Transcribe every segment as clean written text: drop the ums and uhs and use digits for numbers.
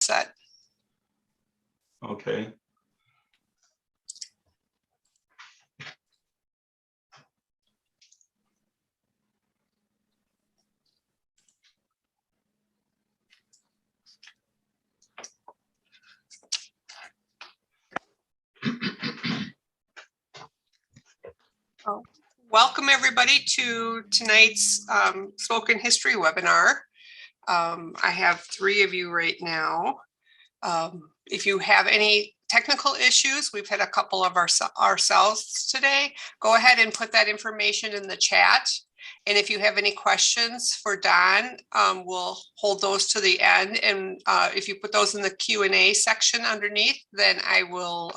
set. Okay. Welcome everybody to tonight's spoken history webinar. I have 3 of you right now. If you have any technical issues, we've had a couple of ourselves today, go ahead and put that information in the chat. And if you have any questions for Don, we'll hold those to the end. And if you put those in the Q&A section underneath, then I will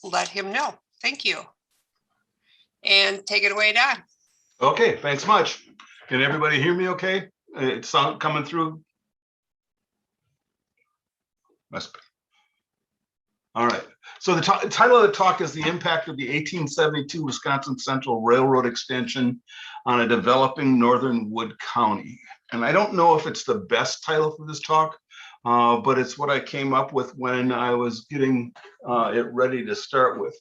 let him know. Thank you. And take it away, Don. Okay, thanks much. Can everybody hear me okay? It's coming through? Must be. All right. So the title of the talk is The Impact of the 1872 Wisconsin Central Railroad Extension on a Developing Northern Wood County. And I don't know if it's the best title for this talk, but it's what I came up with when I was getting it ready to start with.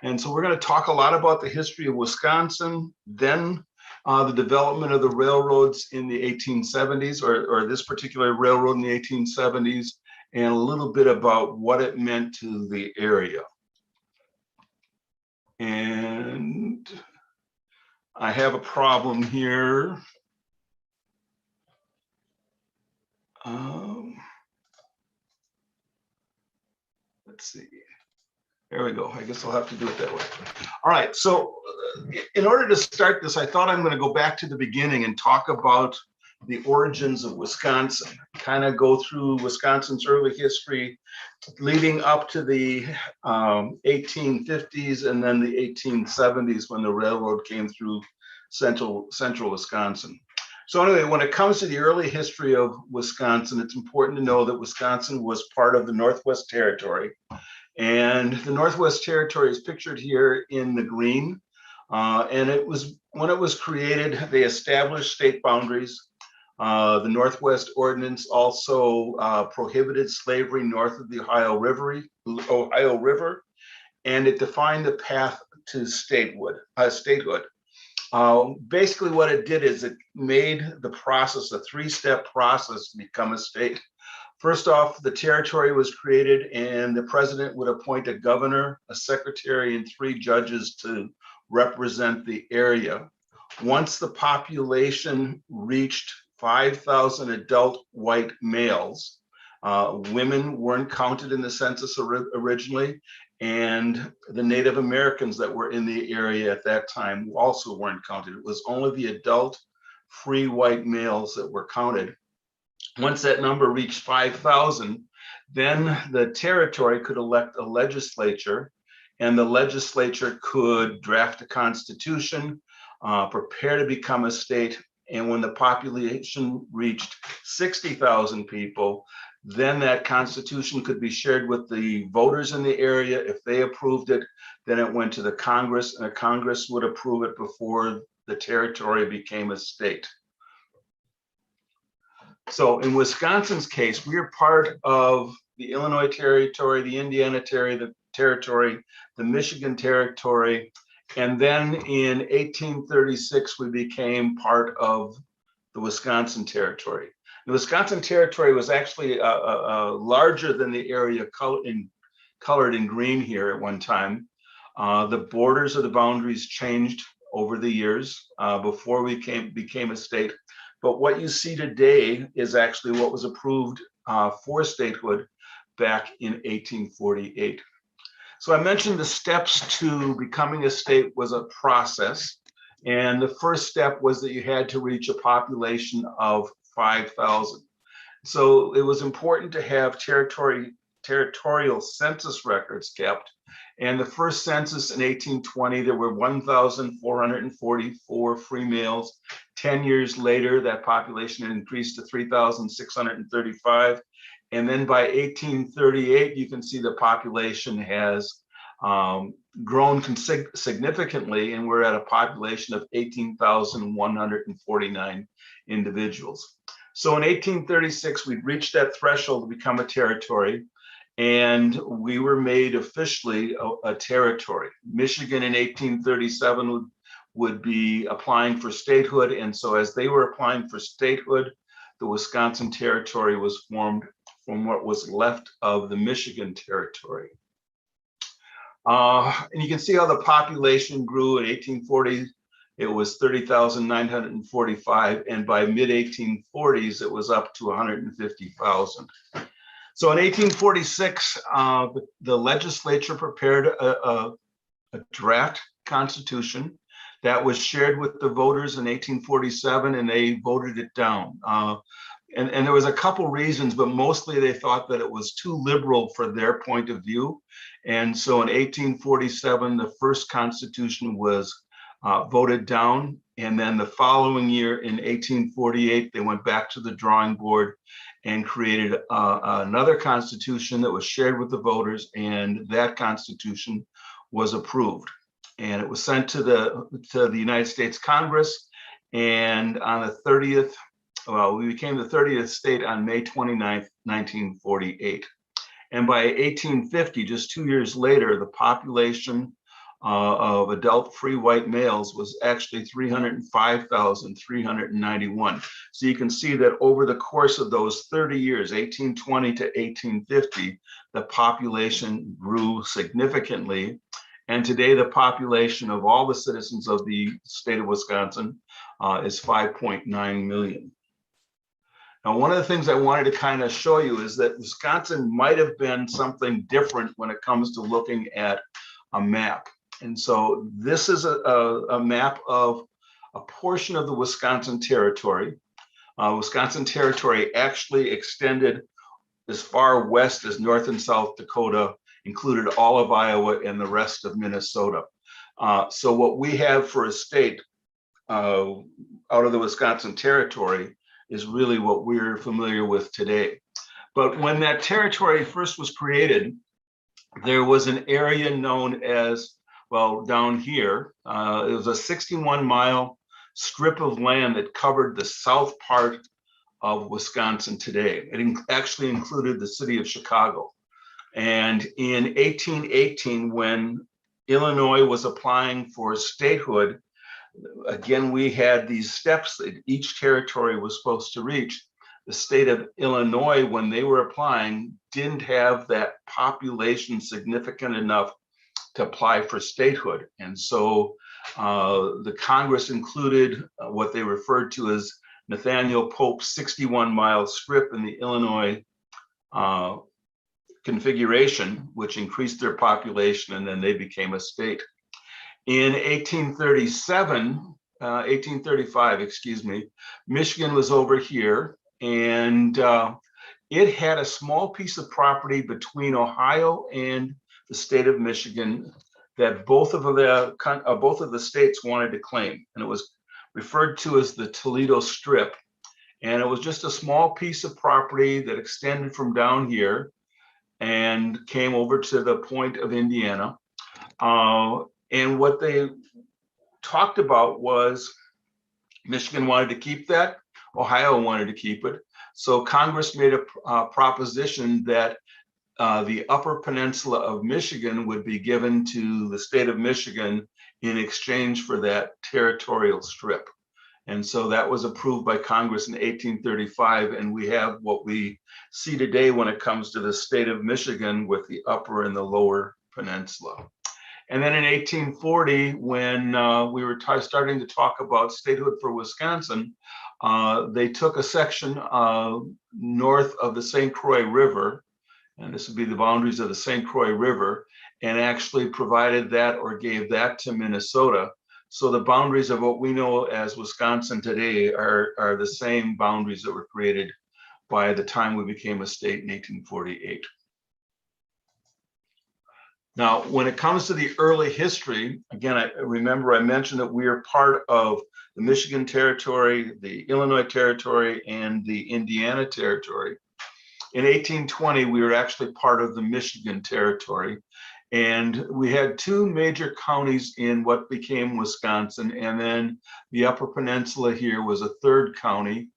And so we're going to talk a lot about the history of Wisconsin, then the development of the railroads in the 1870s, or this particular railroad in the 1870s, and a little bit about what it meant to the area. And I have a problem here. Let's see. There we go. I guess I'll have to do it that way. All right. So in order to start this, I thought I'm going to go back to the beginning and talk about the origins of Wisconsin, kind of go through Wisconsin's early history leading up to the 1850s and then the 1870s when the railroad came through central Wisconsin. So anyway, when it comes to the early history of Wisconsin, it's important to know that Wisconsin was part of the Northwest Territory. And the Northwest Territory is pictured here in the green. And it was, when it was created, they established state boundaries. The Northwest Ordinance also prohibited slavery north of the Ohio River, and it defined the path to statehood. Basically what it did is it made the process a 3-step process to become a state. First off, the territory was created and the president would appoint a governor, a secretary, and 3 judges to represent the area. Once the population reached 5,000 adult white males, women weren't counted in the census originally, and the Native Americans that were in the area at that time also weren't counted. It was only the adult free white males that were counted. Once that number reached 5,000, then the territory could elect a legislature, and the legislature could draft a constitution, prepare to become a state. And when the population reached 60,000 people, then that constitution could be shared with the voters in the area. If they approved it, then it went to the Congress, and the Congress would approve it before the territory became a state. So in Wisconsin's case, we are part of the Illinois Territory, the Indiana Territory, the Michigan Territory, and then in 1836, we became part of the Wisconsin Territory. The Wisconsin Territory was actually larger than the area colored in green here at one time. The borders of the boundaries changed over the years before we became a state. But what you see today is actually what was approved for statehood back in 1848. So I mentioned the steps to becoming a state was a process. And the first step was that you had to reach a population of 5,000. So it was important to have territorial census records kept. And the first census in 1820, there were 1,444 free males. 10 years later, that population had increased to 3,635. And then by 1838, you can see the population has grown significantly, and we're at a population of 18,149 individuals. So in 1836, we reached that threshold to become a territory, and we were made officially a territory. Michigan in 1837 would be applying for statehood. And so as they were applying for statehood, the Wisconsin Territory was formed from what was left of the Michigan Territory. And you can see how the population grew in 1840. It was 30,945, and by mid-1840s, it was up to 150,000. So in 1846, the legislature prepared a draft constitution that was shared with the voters in 1847, and they voted it down. And there was a couple reasons, but mostly they thought that it was too liberal for their point of view. And so in 1847, the first constitution was voted down. And then the following year in 1848, they went back to the drawing board and created another constitution that was shared with the voters, and that constitution was approved. And it was sent to the United States Congress, and on the 30th, well, we became the 30th state on May 29th, 1948. And by 1850, just 2 years later, the population of adult free white males was actually 305,391. So you can see that over the course of those 30 years, 1820 to 1850, the population grew significantly. And today the population of all the citizens of the state of Wisconsin is 5.9 million. Now, one of the things I wanted to kind of show you is that Wisconsin might have been something different when it comes to looking at a map. And so this is a map of a portion of the Wisconsin Territory. Wisconsin Territory actually extended as far west as North and South Dakota, included all of Iowa and the rest of Minnesota. So what we have for a state out of the Wisconsin Territory is really what we're familiar with today. But when that territory first was created, there was an area known as, well, down here, it was a 61-mile strip of land that covered the south part of Wisconsin today. It actually included the city of Chicago. And in 1818, when Illinois was applying for statehood, again, we had these steps that each territory was supposed to reach. The state of Illinois, when they were applying, didn't have that population significant enough to apply for statehood. And so the Congress included what they referred to as Nathaniel Pope's 61-mile strip in the Illinois configuration, which increased their population, and then they became a state. In 1835, excuse me, Michigan was over here, and it had a small piece of property between Ohio and the state of Michigan that both of the states wanted to claim, and it was referred to as the Toledo Strip. And it was just a small piece of property that extended from down here and came over to the point of Indiana. And what they talked about was Michigan wanted to keep that, Ohio wanted to keep it. So Congress made a proposition that the Upper Peninsula of Michigan would be given to the state of Michigan in exchange for that territorial strip. And so that was approved by Congress in 1835, and we have what we see today when it comes to the state of Michigan with the Upper and the Lower Peninsula. And then in 1840, when we were starting to talk about statehood for Wisconsin, they took a section north of the St. Croix River, and this would be the boundaries of the St. Croix River, and actually provided that or gave that to Minnesota. So the boundaries of what we know as Wisconsin today are the same boundaries that were created by the time we became a state in 1848. Now, when it comes to the early history, again, I mentioned that we are part of the Michigan Territory, the Illinois Territory, and the Indiana Territory. In 1820, we were actually part of the Michigan Territory, and we had two major counties in what became Wisconsin, and then the Upper Peninsula here was a third county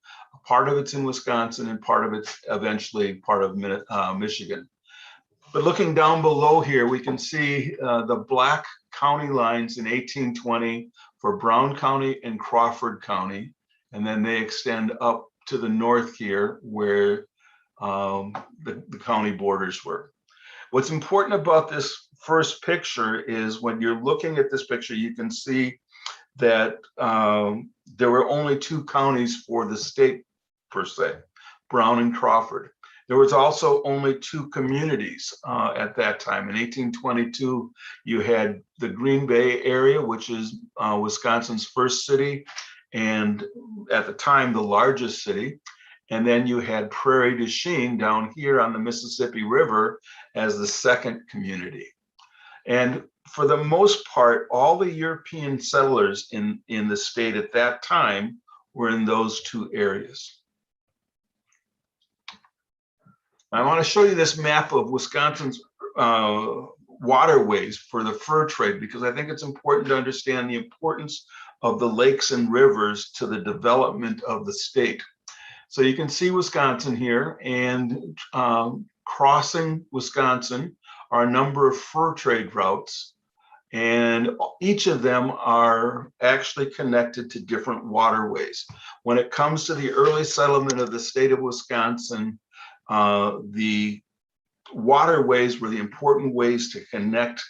Part of it's in Wisconsin and part of it's eventually part of Michigan. But looking down below here, we can see the black county lines in 1820 for Brown County and Crawford County. And then they extend up to the north here where the county borders were. What's important about this first picture is when you're looking at this picture, you can see that there were only two counties for the state per se, Brown and Crawford. There was also only two communities at that time. In 1822, you had the Green Bay area, which is Wisconsin's first city, and at the time, the largest city. And then you had Prairie du Chien down here on the Mississippi River as the second community. And for the most part, all the European settlers in the state at that time were in those two areas. I want to show you this map of Wisconsin's waterways for the fur trade, because I think it's important to understand the importance of the lakes and rivers to the development of the state. So you can see Wisconsin here, and crossing Wisconsin are a number of fur trade routes, and each of them are actually connected to different waterways. When it comes to the early settlement of the state of Wisconsin, the waterways were the important ways to connect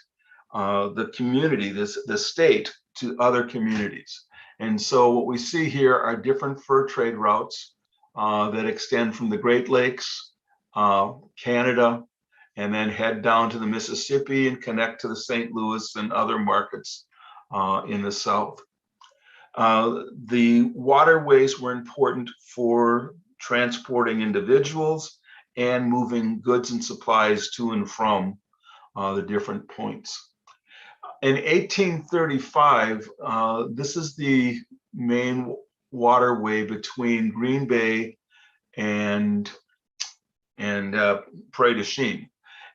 the community, the state, to other communities. And so what we see here are different fur trade routes that extend from the Great Lakes, Canada, and then head down to the Mississippi and connect to the St. Louis and other markets in the South. The waterways were important for transporting individuals and moving goods and supplies to and from the different points. In 1835, this is the main waterway between Green Bay and Prairie du Chien.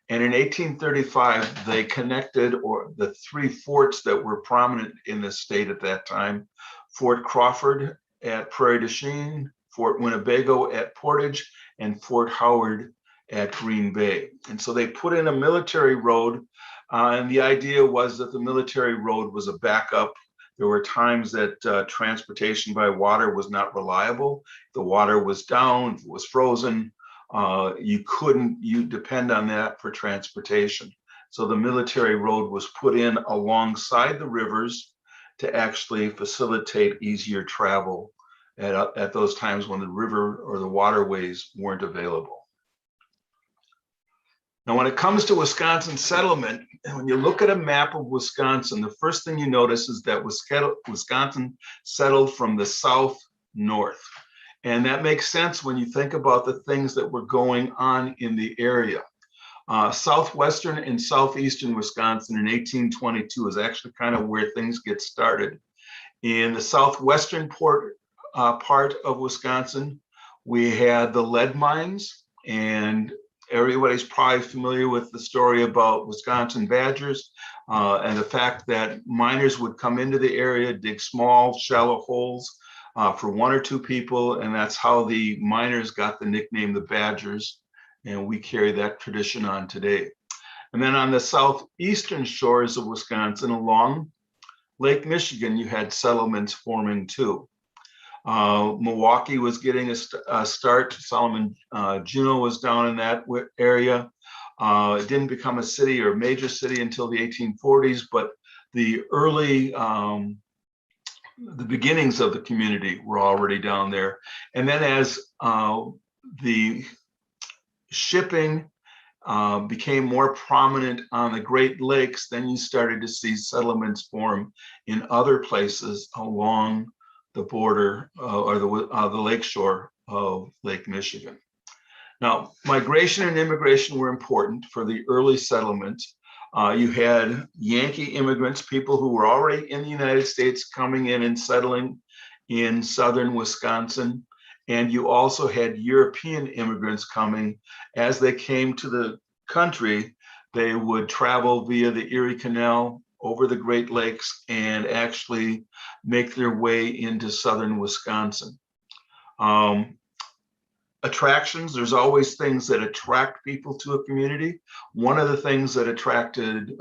And in 1835, they connected, or the three forts that were prominent in the state at that time: Fort Crawford at Prairie du Chien, Fort Winnebago at Portage, and Fort Howard at Green Bay. And so they put in a military road, and the idea was that the military road was a backup. There were times that transportation by water was not reliable. The water was down, it was frozen. You depend on that for transportation. So the military road was put in alongside the rivers to actually facilitate easier travel at those times when the river or the waterways weren't available. Now, when it comes to Wisconsin settlement, when you look at a map of Wisconsin, the first thing you notice is that Wisconsin settled from the south north. And that makes sense when you think about the things that were going on in the area. Southwestern and southeastern Wisconsin in 1822 is actually kind of where things get started. In the southwestern part of Wisconsin, we had the lead mines, and everybody's probably familiar with the story about Wisconsin badgers and the fact that miners would come into the area, dig small, shallow holes for one or two people, and that's how the miners got the nickname the Badgers, and we carry that tradition on today. And then on the southeastern shores of Wisconsin, along Lake Michigan, you had settlements forming too. Milwaukee was getting a start. Solomon Juneau was down in that area. It didn't become a city or a major city until the 1840s, but the early the beginnings of the community were already down there. And then as the shipping became more prominent on the Great Lakes, then you started to see settlements form in other places along the border or the lakeshore of Lake Michigan. Now, migration and immigration were important for the early settlement. You had Yankee immigrants, people who were already in the United States, coming in and settling in southern Wisconsin. And you also had European immigrants coming. As they came to the country, they would travel via the Erie Canal over the Great Lakes and actually make their way into southern Wisconsin. attractions. There's always things that attract people to a community. One of the things that attracted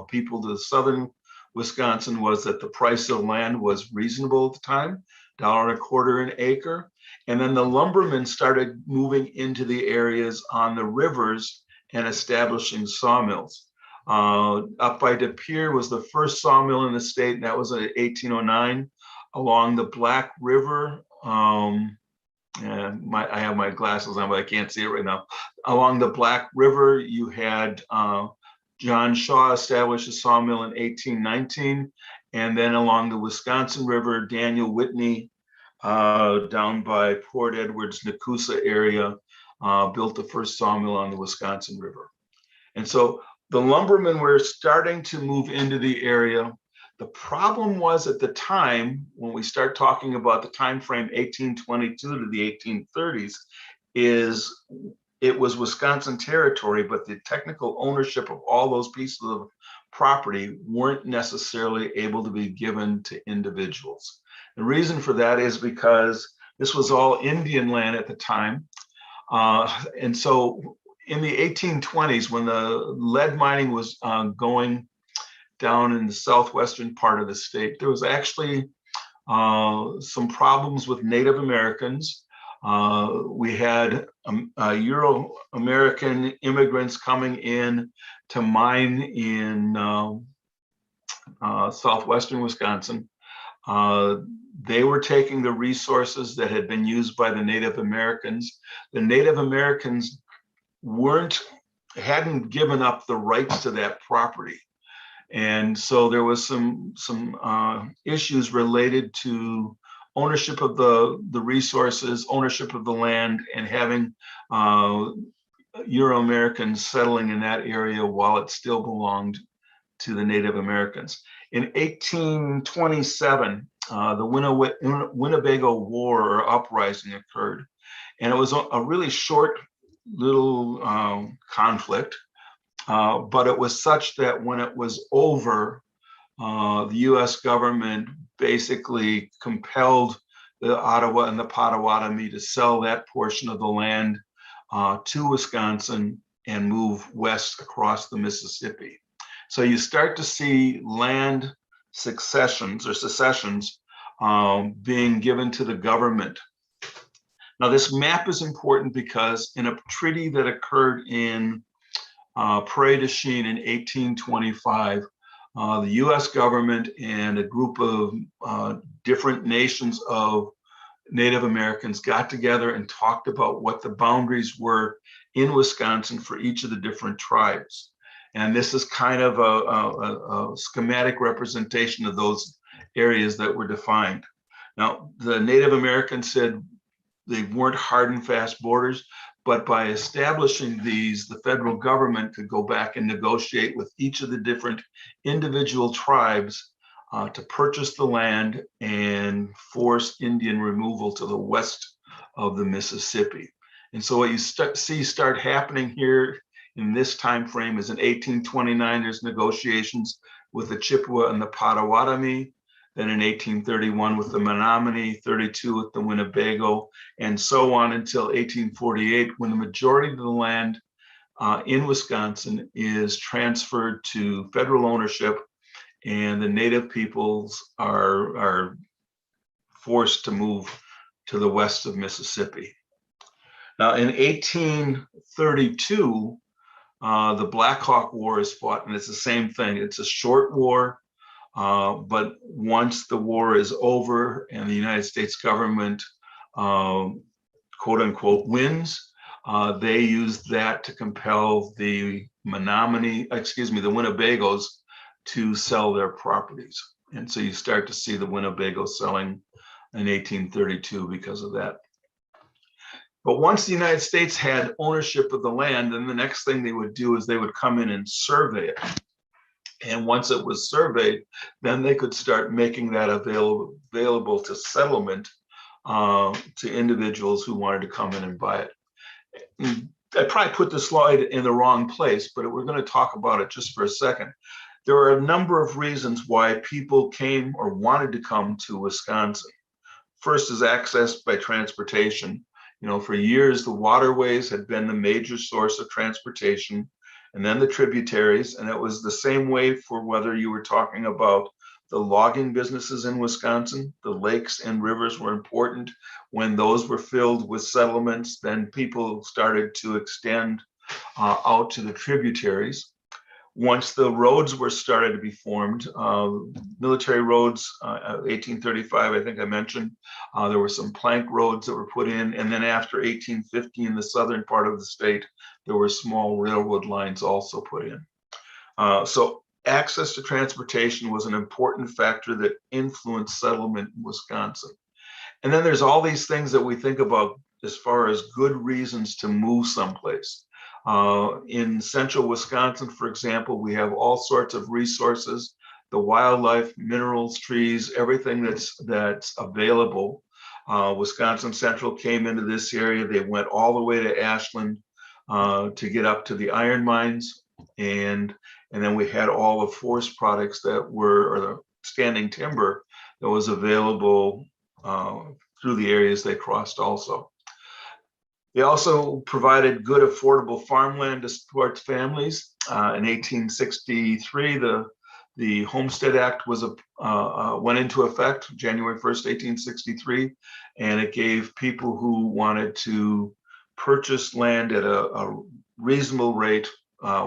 people to southern Wisconsin was that the price of land was reasonable at the time, $1.25 an acre. And then the lumbermen started moving into the areas on the rivers and establishing sawmills. Up by De Pere was the first sawmill in the state, and that was in 1809 along the Black River. And I have my glasses on, but I can't see it right now. Along the Black River, you had John Shaw establish a sawmill in 1819. And then along the Wisconsin River, Daniel Whitney down by Port Edwards, Nakusa area, built the first sawmill on the Wisconsin River. And so the lumbermen were starting to move into the area. The problem was at the time, when we start talking about the time frame 1822 to the 1830s, is it was Wisconsin territory, but the technical ownership of all those pieces of property weren't necessarily able to be given to individuals. The reason for that is because this was all Indian land at the time. And so in the 1820s, when the lead mining was going down in the southwestern part of the state, there was actually some problems with Native Americans. We had Euro-American immigrants coming in to mine in southwestern Wisconsin. They were taking the resources that had been used by the Native Americans. The Native Americans hadn't given up the rights to that property. And so there was some issues related to ownership of the resources, ownership of the land, and having Euro-Americans settling in that area while it still belonged to the Native Americans. In 1827, the Winnebago War or uprising occurred, and it was a really short little conflict. But it was such that when it was over, the US government basically compelled the Ottawa and the Potawatomi to sell that portion of the land to Wisconsin and move west across the Mississippi. So you start to see land successions or secessions being given to the government. Now, this map is important because in a treaty that occurred in Prairie du Chien in 1825, the US government and a group of different nations of Native Americans got together and talked about what the boundaries were in Wisconsin for each of the different tribes. And this is kind of a schematic representation of those areas that were defined. Now, the Native Americans said they weren't hard and fast borders, but by establishing these, the federal government could go back and negotiate with each of the different individual tribes to purchase the land and force Indian removal to the west of the Mississippi. And so what you see start happening here in this time frame is in 1829, there's negotiations with the Chippewa and the Potawatomi. Then in 1831 with the Menominee, 32 with the Winnebago, and so on until 1848, when the majority of the land in Wisconsin is transferred to federal ownership, and the Native peoples are forced to move to the west of Mississippi. Now, in 1832, the Black Hawk War is fought, and it's the same thing. It's a short war. But once the war is over and the United States government, quote unquote, wins, they use that to compel the the Winnebagos to sell their properties. And so you start to see the Winnebago selling in 1832 because of that. But once the United States had ownership of the land, then the next thing they would do is they would come in and survey it. And once it was surveyed, then they could start making that available to settlement to individuals who wanted to come in and buy it. I probably put this slide in the wrong place, but we're going to talk about it just for a second. There are a number of reasons why people came or wanted to come to Wisconsin. First is access by transportation. For years, the waterways had been the major source of transportation, and then the tributaries. And it was the same way for whether you were talking about the logging businesses in Wisconsin. The lakes and rivers were important. When those were filled with settlements, then people started to extend out to the tributaries. Once the roads were started to be formed, military roads, 1835, I think I mentioned, there were some plank roads that were put in. And then after 1850 in the southern part of the state, there were small railroad lines also put in. So access to transportation was an important factor that influenced settlement in Wisconsin. And then there's all these things that we think about as far as good reasons to move someplace. In central Wisconsin, for example, we have all sorts of resources, the wildlife, minerals, trees, everything that's available. Wisconsin Central came into this area. They went all the way to Ashland to get up to the iron mines. And then we had all the forest products that were, or the standing timber that was available through the areas they crossed also. They also provided good, affordable farmland to support families. In 1863, the Homestead Act went into effect January 1st, 1863, and it gave people who wanted to purchase land at a reasonable rate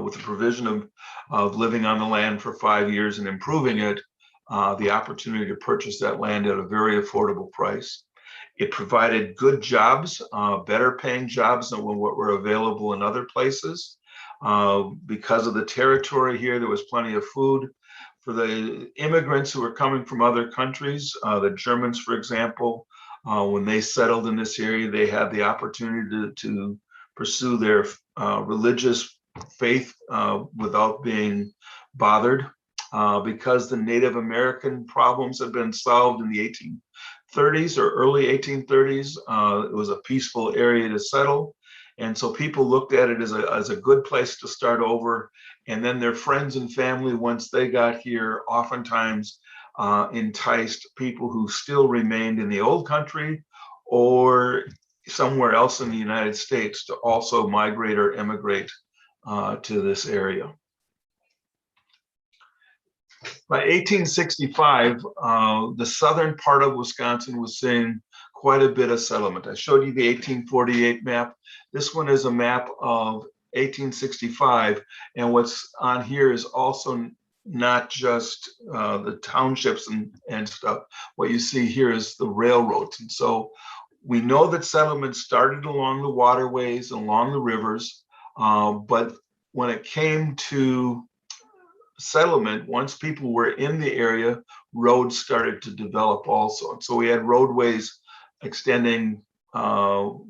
with the provision of living on the land for 5 years and improving it, the opportunity to purchase that land at a very affordable price. It provided good jobs, better paying jobs than what were available in other places. Because of the territory here, there was plenty of food. For the immigrants who were coming from other countries, the Germans, for example, when they settled in this area, they had the opportunity to pursue their religious faith without being bothered. Because the Native American problems had been solved in the 1830s or early 1830s. It was a peaceful area to settle. And so people looked at it as a good place to start over. And then their friends and family, once they got here, oftentimes enticed people who still remained in the old country or somewhere else in the United States to also migrate or immigrate to this area. By 1865, the southern part of Wisconsin was seeing quite a bit of settlement. I showed you the 1848 map. This one is a map of 1865, and what's on here is also not just the townships and stuff. What you see here is the railroads. And so we know that settlement started along the waterways, along the rivers, but when it came to settlement, once people were in the area, roads started to develop also. And so we had roadways extending from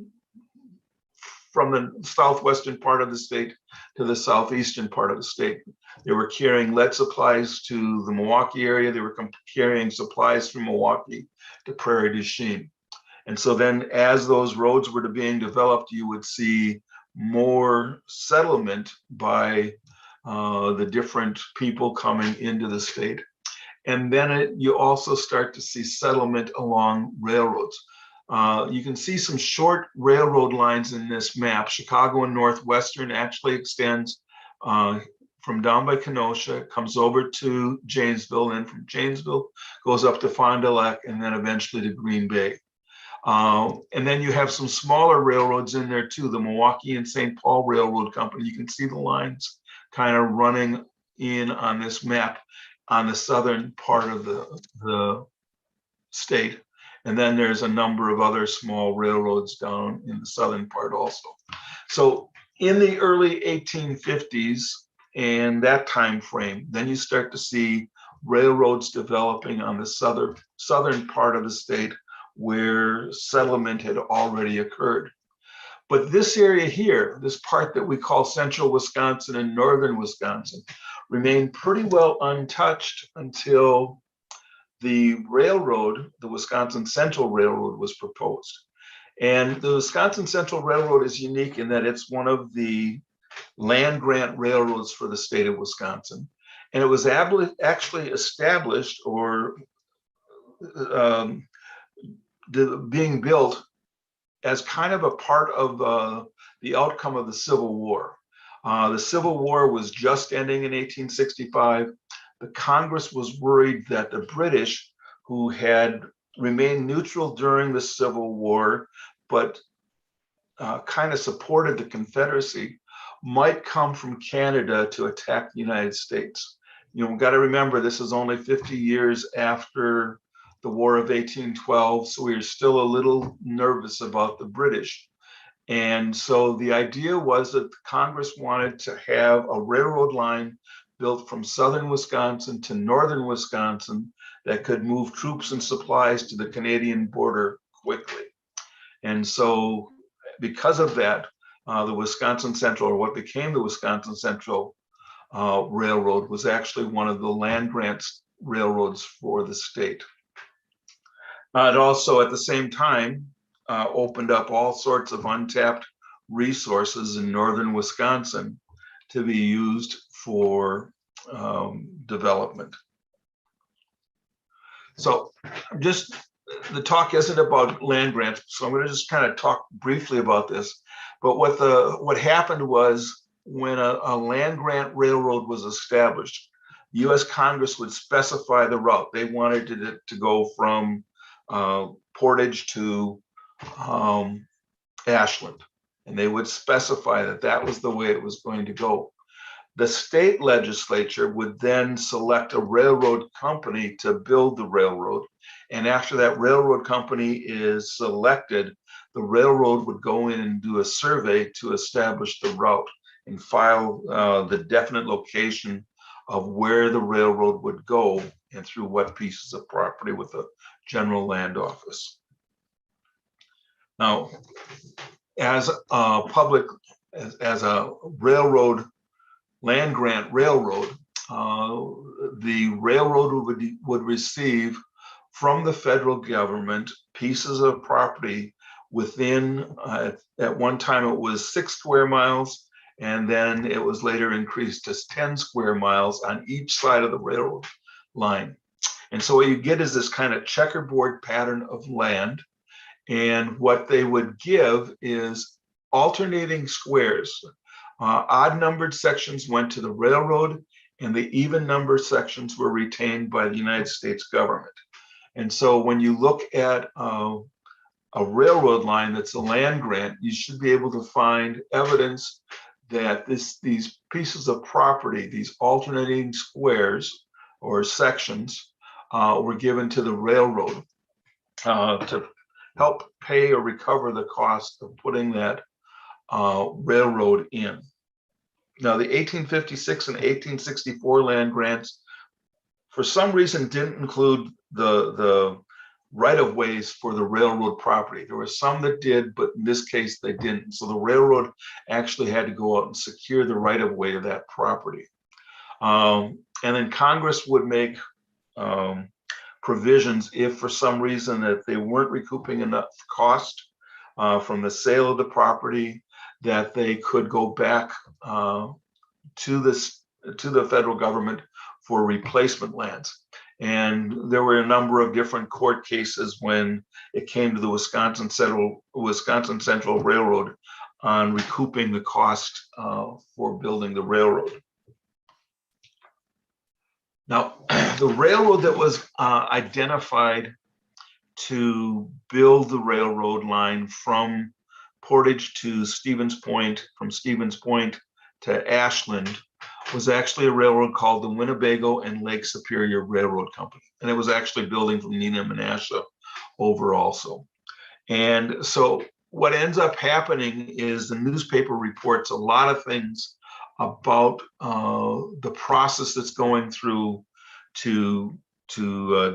the southwestern part of the state to the southeastern part of the state. They were carrying lead supplies to the Milwaukee area. They were carrying supplies from Milwaukee to Prairie du Chien. And so then as those roads were being developed, you would see more settlement by the different people coming into the state. And then you also start to see settlement along railroads. You can see some short railroad lines in this map. Chicago and Northwestern actually extends from down by Kenosha, comes over to Janesville, and from Janesville goes up to Fond du Lac, and then eventually to Green Bay. And then you have some smaller railroads in there too, the Milwaukee and St. Paul Railroad Company. You can see the lines kind of running in on this map on the southern part of the state. And then there's a number of other small railroads down in the southern part also. So in the early 1850s and that time frame, then you start to see railroads developing on the southern part of the state where settlement had already occurred. But this area here, this part that we call central Wisconsin and northern Wisconsin, remained pretty well untouched until the railroad, the Wisconsin Central Railroad, was proposed. And the Wisconsin Central Railroad is unique in that it's one of the land grant railroads for the state of Wisconsin. And it was actually established or being built as kind of a part of the outcome of the Civil War. The Civil War was just ending in 1865. The Congress was worried that the British, who had remained neutral during the Civil War, but kind of supported the Confederacy, might come from Canada to attack the United States. We've got to remember, this is only 50 years after the War of 1812, so we are still a little nervous about the British. And so the idea was that Congress wanted to have a railroad line built from southern Wisconsin to northern Wisconsin that could move troops and supplies to the Canadian border quickly. And so because of that, the Wisconsin Central, or what became the Wisconsin Central Railroad, was actually one of the land grants railroads for the state. It also, at the same time, opened up all sorts of untapped resources in northern Wisconsin to be used for development. So just, the talk isn't about land grants, so I'm going to just kind of talk briefly about this. But what happened was, when a land grant railroad was established, U.S. Congress would specify the route. They wanted it to go from Portage to Ashland, and they would specify that that was the way it was going to go. The state legislature would then select a railroad company to build the railroad, and after that railroad company is selected, the railroad would go in and do a survey to establish the route and file the definite location of where the railroad would go and through what pieces of property with the General Land Office. Now, as a railroad, land grant railroad, the railroad would receive from the federal government pieces of property within, at one time it was 6 square miles, and then it was later increased to 10 square miles on each side of the railroad line. And so what you get is this kind of checkerboard pattern of land. And what they would give is alternating squares. Odd numbered sections went to the railroad, and the even number sections were retained by the United States government. And so when you look at a railroad line that's a land grant, you should be able to find evidence that these pieces of property, these alternating squares or sections, were given to the railroad to help pay or recover the cost of putting that railroad in. Now, the 1856 and 1864 land grants, for some reason, didn't include the right-of-ways for the railroad property. There were some that did, but in this case, they didn't. So the railroad actually had to go out and secure the right-of-way of that property. And then Congress would make provisions if for some reason that they weren't recouping enough cost from the sale of the property, that they could go back to the federal government for replacement lands. And there were a number of different court cases when it came to the Wisconsin Central Railroad on recouping the cost for building the railroad. Now, the railroad that was identified to build the railroad line from Portage to Stevens Point, from Stevens Point to Ashland, was actually a railroad called the Winnebago and Lake Superior Railroad Company. And it was actually building from Neenah, Menasha over also. And so what ends up happening is the newspaper reports a lot of things about the process that's going through to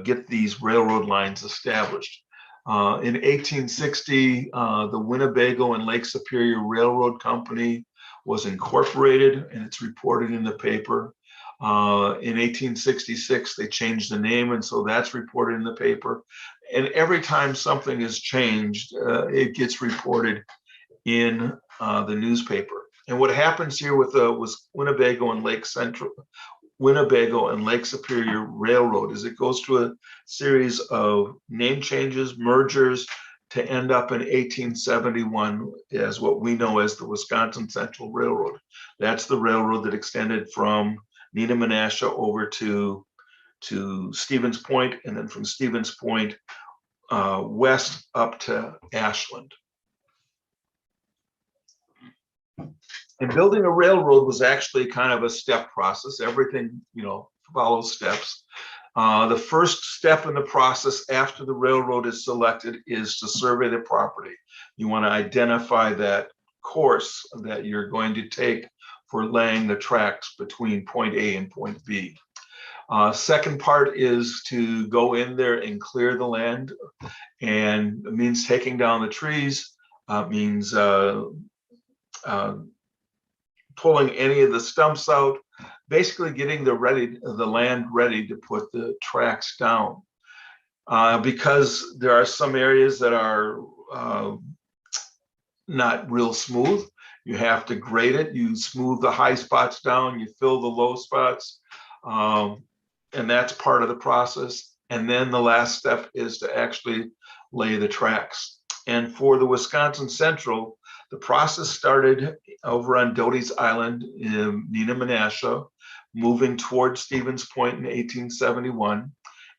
get these railroad lines established. In 1860, the Winnebago and Lake Superior Railroad Company was incorporated, and it's reported in the paper. In 1866, they changed the name, and so that's reported in the paper. And every time something is changed, it gets reported in the newspaper. And what happens here with Winnebago and Lake Superior Railroad is it goes through a series of name changes, mergers, to end up in 1871 as what we know as the Wisconsin Central Railroad. That's the railroad that extended from Neenah-Menasha over to Stevens Point, and then from Stevens Point west up to Ashland. And building a railroad was actually kind of a step process. Everything, follows steps. The first step in the process after the railroad is selected is to survey the property. You want to identify that course that you're going to take for laying the tracks between point A and point B. Second part is to go in there and clear the land, and it means taking down the trees, means pulling any of the stumps out, basically getting the land ready to put the tracks down. Because there are some areas that are not real smooth, you have to grade it. You smooth the high spots down, you fill the low spots, and that's part of the process. And then the last step is to actually lay the tracks. And for the Wisconsin Central, the process started over on Doty's Island in Neenah-Menasha, moving towards Stevens Point in 1871.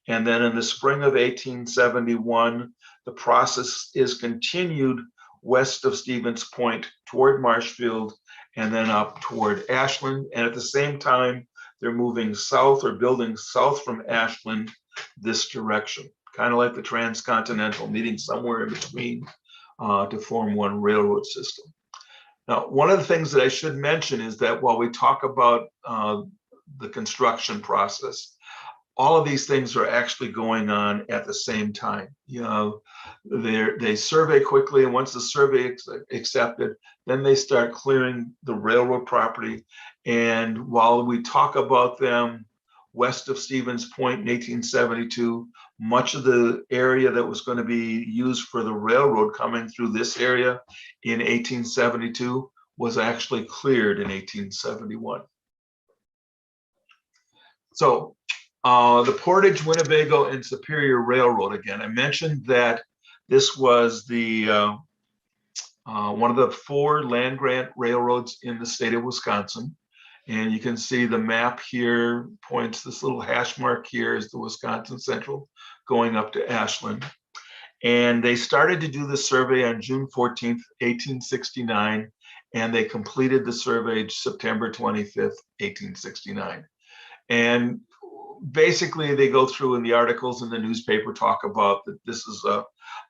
And then in the spring of 1871, the process is continued west of Stevens Point toward Marshfield and then up toward Ashland. And at the same time, they're moving south or building south from Ashland this direction, kind of like the transcontinental, meeting somewhere in between to form one railroad system. Now, one of the things that I should mention is that while we talk about the construction process, all of these things are actually going on at the same time. They survey quickly, and once the survey is accepted, then they start clearing the railroad property. And while we talk about them west of Stevens Point in 1872, much of the area that was going to be used for the railroad coming through this area in 1872 was actually cleared in 1871. So the Portage, Winnebago, and Superior Railroad, again, I mentioned that this was the one of the 4 land grant railroads in the state of Wisconsin. And you can see the map here points, this little hash mark here is the Wisconsin Central going up to Ashland. And they started to do the survey on June 14th, 1869, and they completed the survey September 25th, 1869. And basically they go through in the articles in the newspaper talk about that this is a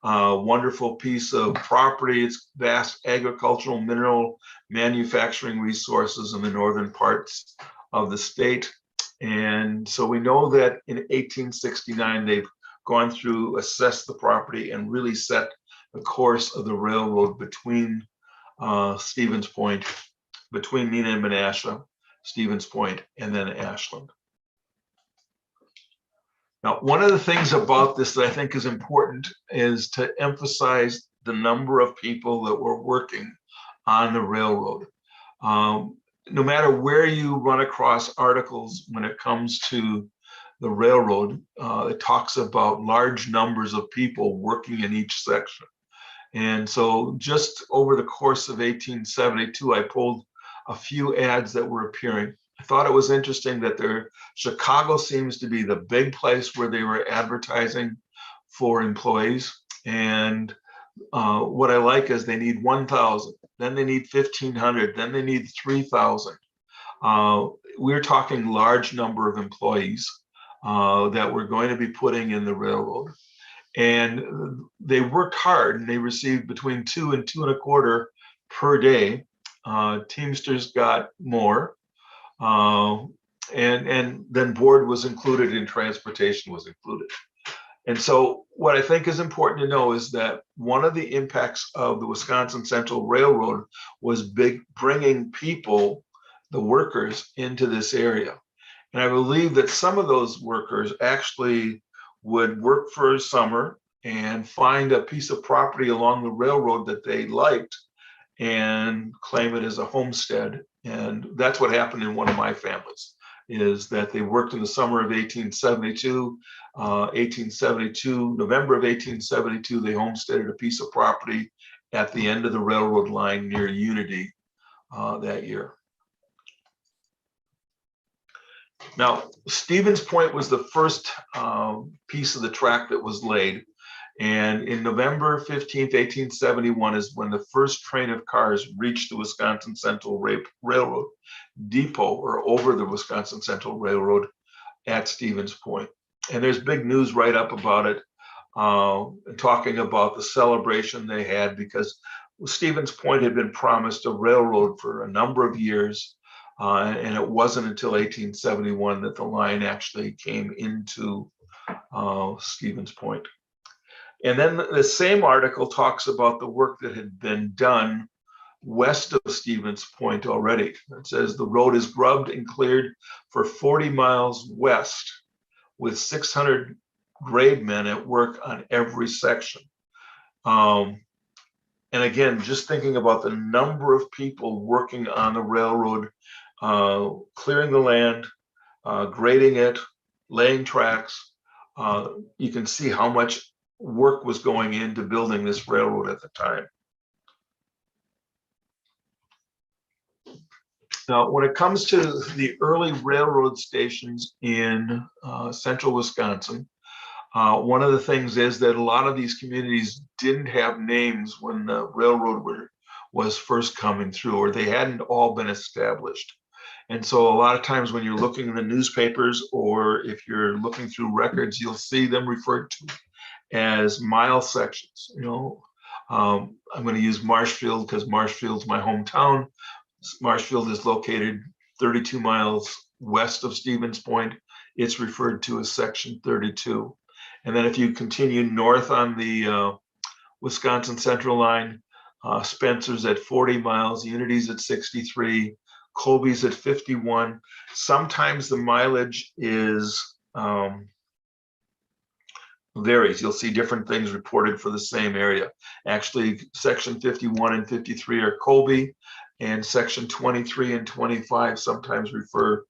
wonderful piece of property. It's vast agricultural, mineral, manufacturing resources in the northern parts of the state. And so we know that in 1869, they've gone through, assessed the property, and really set the course of the railroad between Stevens Point, between Neenah-Menasha, Stevens Point, and then Ashland. Now, one of the things about this that I think is important is to emphasize the number of people that were working on the railroad. No matter where you run across articles when it comes to the railroad, it talks about large numbers of people working in each section. And so just over the course of 1872, I pulled a few ads that were appearing. I thought it was interesting that Chicago seems to be the big place where they were advertising for employees. And what I like is they need 1,000, then they need 1,500, then they need 3,000. We're talking large number of employees that we're going to be putting in the railroad. And they worked hard, and they received between $2 and $2.25 per day. Teamsters got more. And then board was included and transportation was included. And so what I think is important to know is that one of the impacts of the Wisconsin Central Railroad was bringing people, the workers, into this area. And I believe that some of those workers actually would work for a summer and find a piece of property along the railroad that they liked and claim it as a homestead. And that's what happened in one of my families. is that they worked in the summer of 1872. 1872, November of 1872, they homesteaded a piece of property at the end of the railroad line near Unity that year. Now, Stevens Point was the first piece of the track that was laid. And in November 15th, 1871 is when the first train of cars reached the Wisconsin Central Railroad depot, or over the Wisconsin Central Railroad at Stevens Point. And there's big news right up about it, talking about the celebration they had, because Stevens Point had been promised a railroad for a number of years. And it wasn't until 1871 that the line actually came into Stevens Point. And then the same article talks about the work that had been done west of Stevens Point already. It says the road is grubbed and cleared for 40 miles west, with 600 grade men at work on every section. And again, just thinking about the number of people working on the railroad, clearing the land, grading it, laying tracks, you can see how much work was going into building this railroad at the time. Now, when it comes to the early railroad stations in central Wisconsin, one of the things is that a lot of these communities didn't have names when the railroad was first coming through, or they hadn't all been established. And so a lot of times when you're looking in the newspapers, or if you're looking through records, you'll see them referred to as mile sections. You know, I'm going to use Marshfield because Marshfield's my hometown. Marshfield is located 32 miles west of Stevens Point. It's referred to as section 32. And then if you continue north on the Wisconsin Central line, Spencer's at 40 miles, Unity's at 63, Colby's at 51. Sometimes the mileage is varies. You'll see different things reported for the same area. Actually, section 51 and 53 are Colby, and section 23 and 25 sometimes refer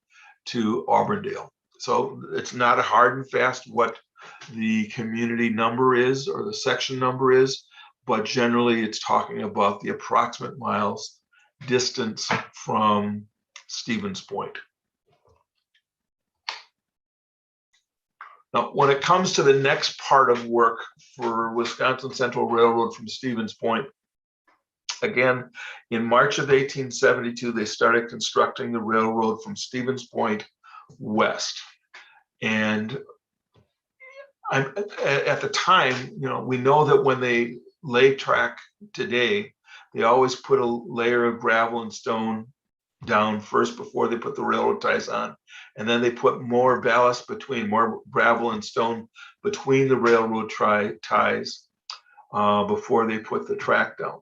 to Auburndale. So it's not a hard and fast what the community number is or the section number is, but generally it's talking about the approximate miles distance from Stevens Point. Now, when it comes to the next part of work for Wisconsin Central Railroad from Stevens Point, again, in March of 1872, they started constructing the railroad from Stevens Point west. And at the time, you know, we know that when they lay track today, they always put a layer of gravel and stone down first before they put the railroad ties on, and then they put more ballast between, more gravel and stone between the railroad ties before they put the track down.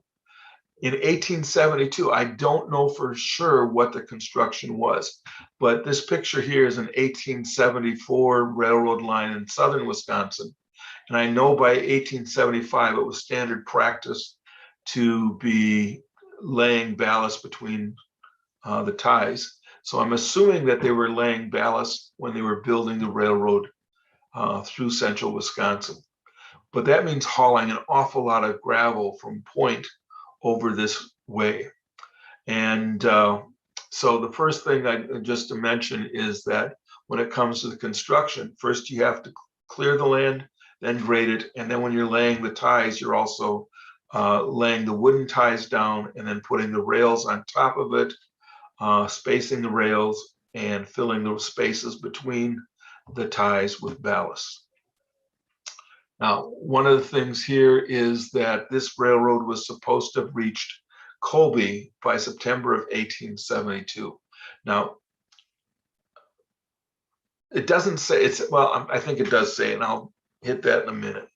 In 1872, I don't know for sure what the construction was, but this picture here is an 1874 railroad line in southern Wisconsin. And I know by 1875, it was standard practice to be laying ballast between the ties. So I'm assuming that they were laying ballast when they were building the railroad through central Wisconsin. But that means hauling an awful lot of gravel from Point over this way. And so the first thing just to mention is that when it comes to the construction, first you have to clear the land, then grade it. And then when you're laying the ties, you're also laying the wooden ties down and then putting the rails on top of it, spacing the rails and filling the spaces between the ties with ballast. Now, one of the things here is that this railroad was supposed to have reached Colby by September of 1872. Now, it doesn't say, well, I think it does say, and I'll hit that in a minute.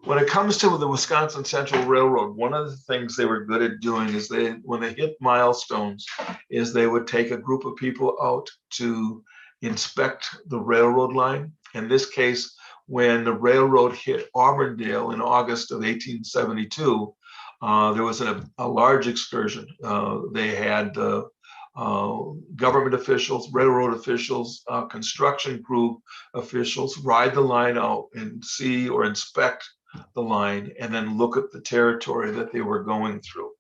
When it comes to the Wisconsin Central Railroad, one of the things they were good at doing is when they hit milestones, is they would take a group of people out to inspect the railroad line. In this case, when the railroad hit Auburndale in August of 1872, there was a large excursion. They had government officials, railroad officials, construction crew officials ride the line out and see or inspect the line and then look at the territory that they were going through.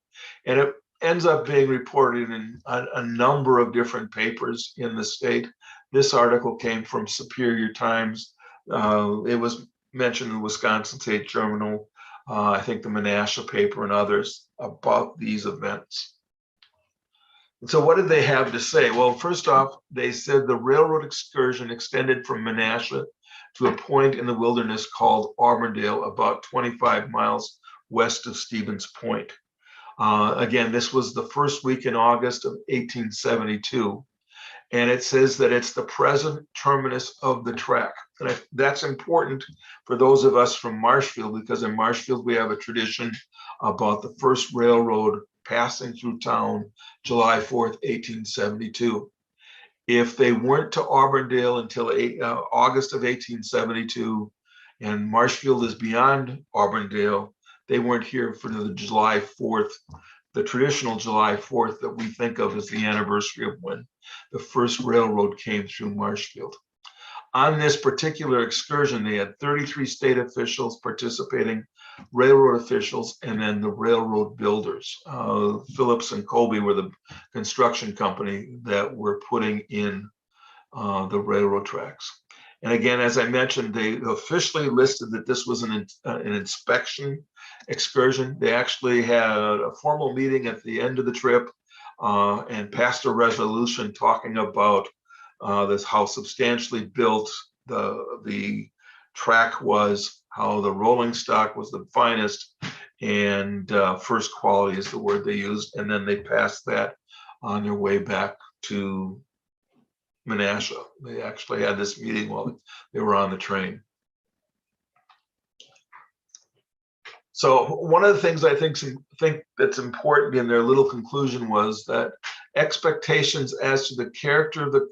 And it ends up being reported in a number of different papers in the state. This article came from Superior Times. It was mentioned in the Wisconsin State Journal, I think the Menasha paper and others about these events. And so what did they have to say? Well, first off, they said the railroad excursion extended from Menasha to a point in the wilderness called Auburndale, about 25 miles west of Stevens Point. Again, this was the first week in August of 1872. And it says that it's the present terminus of the track. And that's important for those of us from Marshfield, because in Marshfield, we have a tradition about the first railroad passing through town July 4th, 1872. If they weren't to Auburndale until August of 1872, and Marshfield is beyond Auburndale, they weren't here for the July 4th, the traditional July 4th that we think of as the anniversary of when the first railroad came through Marshfield. On this particular excursion, they had 33 state officials participating, railroad officials, and then the railroad builders. Phillips and Colby were the construction company that were putting in the railroad tracks. And again, as I mentioned, they officially listed that this was an inspection excursion. They actually had a formal meeting at the end of the trip and passed a resolution talking about this, how substantially built the track was, how the rolling stock was the finest, and first quality is the word they used. And then they passed that on their way back to Menasha. They actually had this meeting while they were on the train. So one of the things I think that's important in their little conclusion was that expectations as to the character of the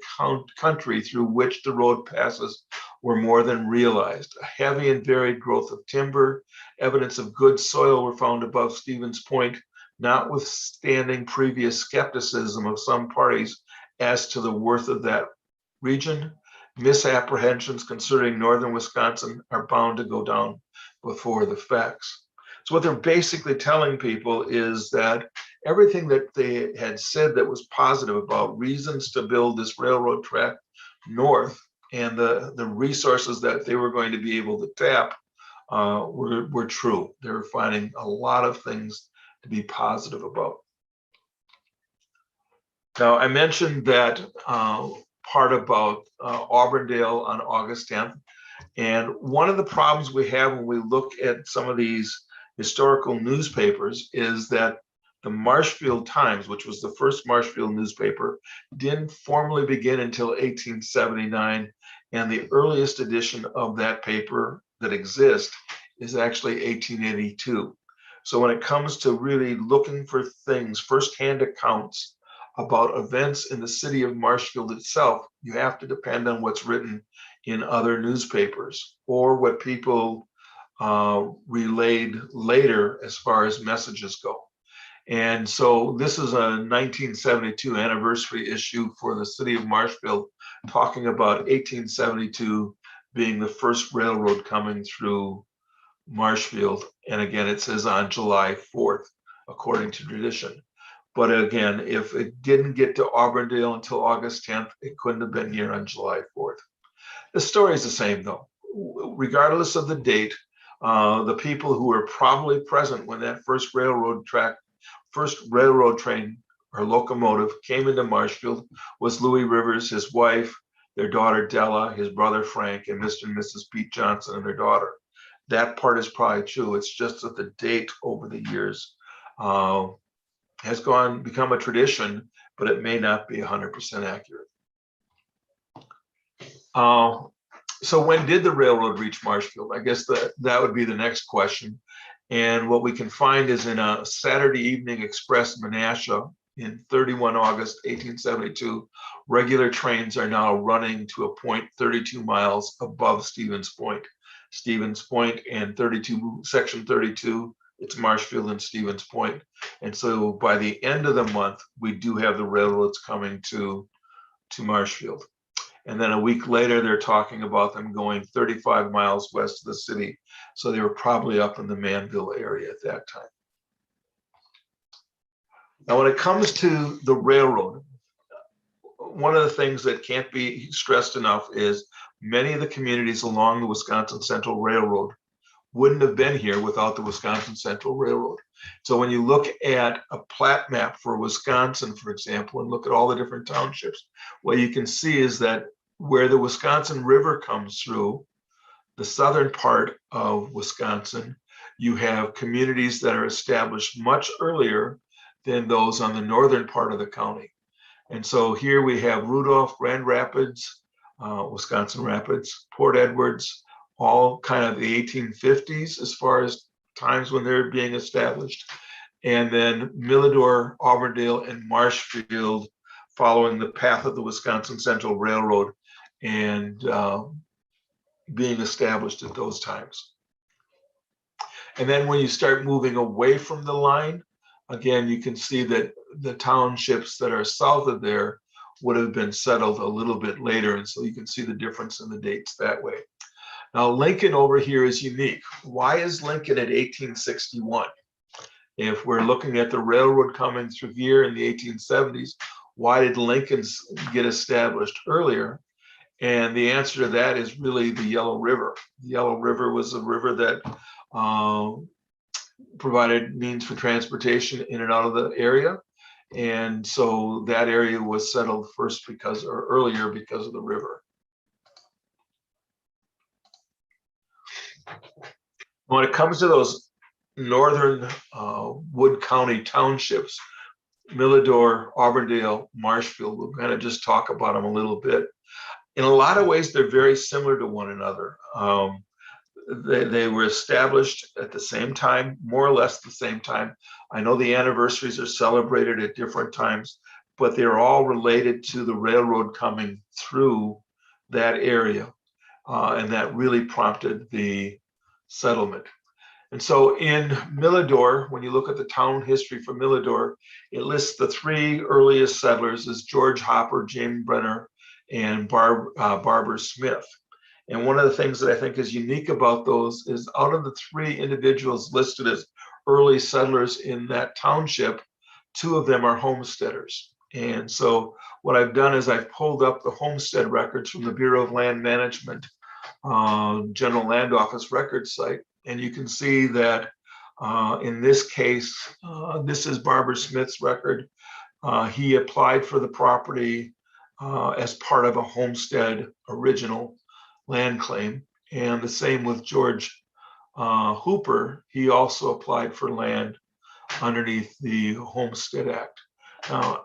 country through which the road passes were more than realized. A heavy and varied growth of timber, evidence of good soil were found above Stevens Point, notwithstanding previous skepticism of some parties as to the worth of that region. Misapprehensions concerning northern Wisconsin are bound to go down before the facts. So what they're basically telling people is that everything that they had said that was positive about reasons to build this railroad track north and the resources that they were going to be able to tap were true. They were finding a lot of things to be positive about. Now, I mentioned that part about Auburndale on August 10th. And one of the problems we have when we look at some of these historical newspapers is that the Marshfield Times, which was the first Marshfield newspaper, didn't formally begin until 1879. And the earliest edition of that paper that exists is actually 1882. So when it comes to really looking for things, firsthand accounts about events in the city of Marshfield itself, you have to depend on what's written in other newspapers or what people relayed later as far as messages go. And so this is a 1972 anniversary issue for the city of Marshfield, talking about 1872 being the first railroad coming through Marshfield. And again, it says on July 4th, according to tradition. But again, if it didn't get to Auburndale until August 10th, it couldn't have been here on July 4th. The story is the same though. Regardless of the date, the people who were probably present when that first railroad train or locomotive came into Marshfield was Louis Rivers, his wife, their daughter Della, his brother Frank, and Mr. and Mrs. Pete Johnson and their daughter. That part is probably true. It's just that the date over the years has become a tradition, but it may not be 100% accurate. So when did the railroad reach Marshfield? I guess that would be the next question. And what we can find is in a Saturday evening express Menasha in 31 August 1872, regular trains are now running to a point 32 miles above Stevens Point. Stevens Point and section 32 it's Marshfield and Stevens Point. And so by the end of the month, we do have the railroads coming to Marshfield. And then a week later, they're talking about them going 35 miles west of the city. So they were probably up in the Manville area at that time. Now, when it comes to the railroad, one of the things that can't be stressed enough is many of the communities along the Wisconsin Central Railroad wouldn't have been here without the Wisconsin Central Railroad. So when you look at a plat map for Wisconsin, for example, and look at all the different townships, what you can see is that where the Wisconsin River comes through, the southern part of Wisconsin, you have communities that are established much earlier than those on the northern part of the county. And so here we have Rudolph, Grand Rapids, Wisconsin Rapids, Port Edwards, all kind of the 1850s as far as times when they're being established. And then Milledore, Auburndale, and Marshfield following the path of the Wisconsin Central Railroad and being established at those times. And then when you start moving away from the line, again, you can see that the townships that are south of there would have been settled a little bit later. And so you can see the difference in the dates that way. Now, Lincoln over here is unique. Why is Lincoln at 1861? If we're looking at the railroad coming through here in the 1870s, why did Lincoln get established earlier? And the answer to that is really the Yellow River. The Yellow River was a river that provided means for transportation in and out of the area. And so that area was settled first earlier because of the river. When it comes to those northern Wood County townships, Milledore, Auburndale, Marshfield, we'll kind of just talk about them a little bit. In a lot of ways, they're very similar to one another. They were established at the same time, more or less the same time. I know the anniversaries are celebrated at different times, but they're all related to the railroad coming through that area. And that really prompted the settlement. And so in Milledore, when you look at the town history for Milledore, it lists the three earliest settlers as George Hopper, James Brenner, and Barbara Smith. And one of the things that I think is unique about those is out of the three individuals listed as early settlers in that township, two of them are homesteaders. And so what I've done is I've pulled up the homestead records from the Bureau of Land Management General Land Office record site. And you can see that in this case, this is Barbara Smith's record. He applied for the property as part of a homestead original land claim. And the same with George Hooper. He also applied for land underneath the Homestead Act. Now,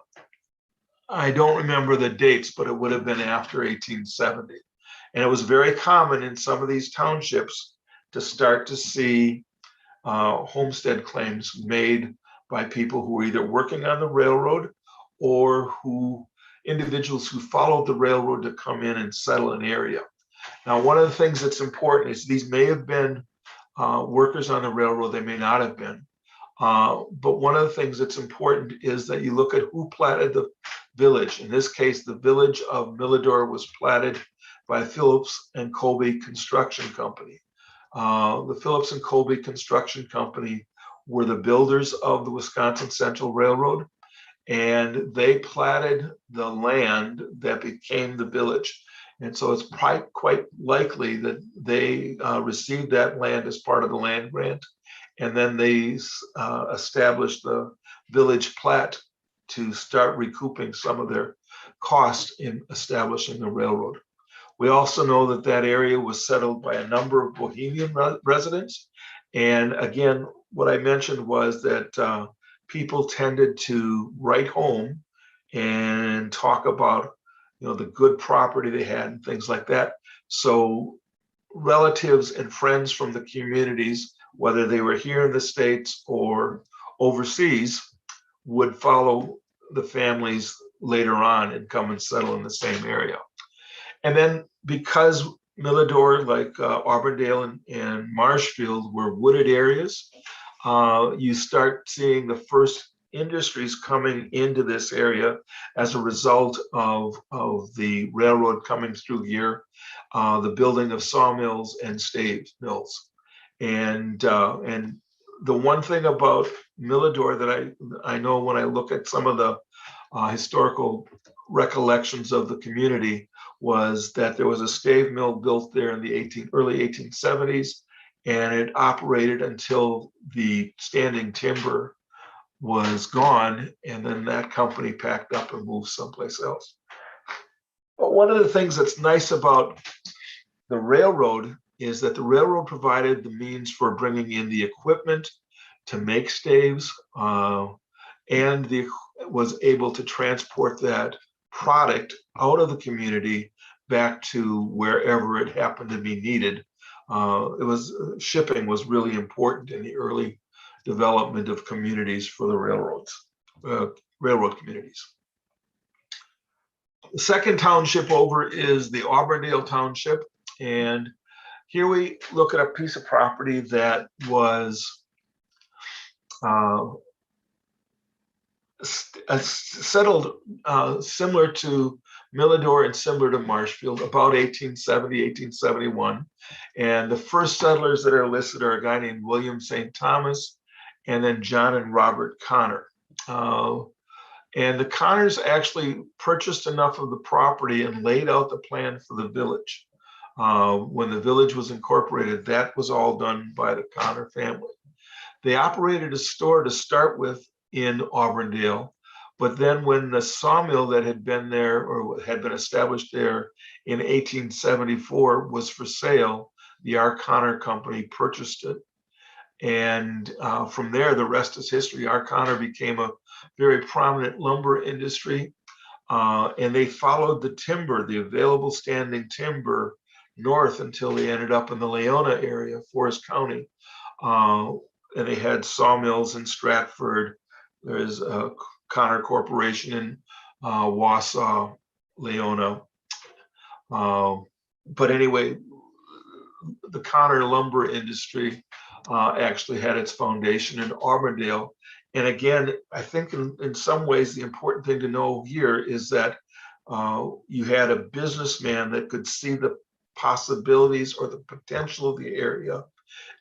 I don't remember the dates, but it would have been after 1870. And it was very common in some of these townships to start to see homestead claims made by people who were either working on the railroad or individuals who followed the railroad to come in and settle an area. Now, one of the things that's important is these may have been workers on the railroad, they may not have been. But one of the things that's important is that you look at who platted the village. In this case, the village of Milledore was platted by Phillips and Colby Construction Company. The Phillips and Colby Construction Company were the builders of the Wisconsin Central Railroad, and they platted the land that became the village. And so it's quite likely that they received that land as part of the land grant, and then they established the village plat to start recouping some of their cost in establishing the railroad. We also know that that area was settled by a number of Bohemian residents. And again, what I mentioned was that people tended to write home and talk about, the good property they had and things like that. So relatives and friends from the communities, whether they were here in the States or overseas, would follow the families later on and come and settle in the same area. And then because Milledore, like Auburndale and Marshfield, were wooded areas, you start seeing the first industries coming into this area as a result of the railroad coming through here, the building of sawmills and stave mills. And the one thing about Milledore that I know when I look at some of the historical recollections of the community was that there was a stave mill built there in the early 1870s, and it operated until the standing timber was gone, and then that company packed up and moved someplace else. But one of the things that's nice about the railroad is that the railroad provided the means for bringing in the equipment to make staves, and was able to transport that product out of the community back to wherever it happened to be needed. Shipping was really important in the early development of communities for the railroad communities. The second township over is the Auburndale Township, and here we look at a piece of property that was settled similar to Milledore and similar to Marshfield, about 1870, 1871. And the first settlers that are listed are a guy named William St. Thomas, and then John and Robert Connor. And the Connors actually purchased enough of the property and laid out the plan for the village. When the village was incorporated, that was all done by the Connor family. They operated a store to start with in Auburndale, but then when the sawmill that had been there or had been established there in 1874 was for sale, the R. Connor Company purchased it. And from there, the rest is history. R. Connor became a very prominent lumber industry, and they followed the timber, the available standing timber, north until they ended up in the Leona area, Forest County. And they had sawmills in Stratford. There's a Connor Corporation in Wausau, Leona. But anyway, the Connor lumber industry actually had its foundation in Auburndale. And again, I think in some ways, the important thing to know here is that you had a businessman that could see the possibilities or the potential of the area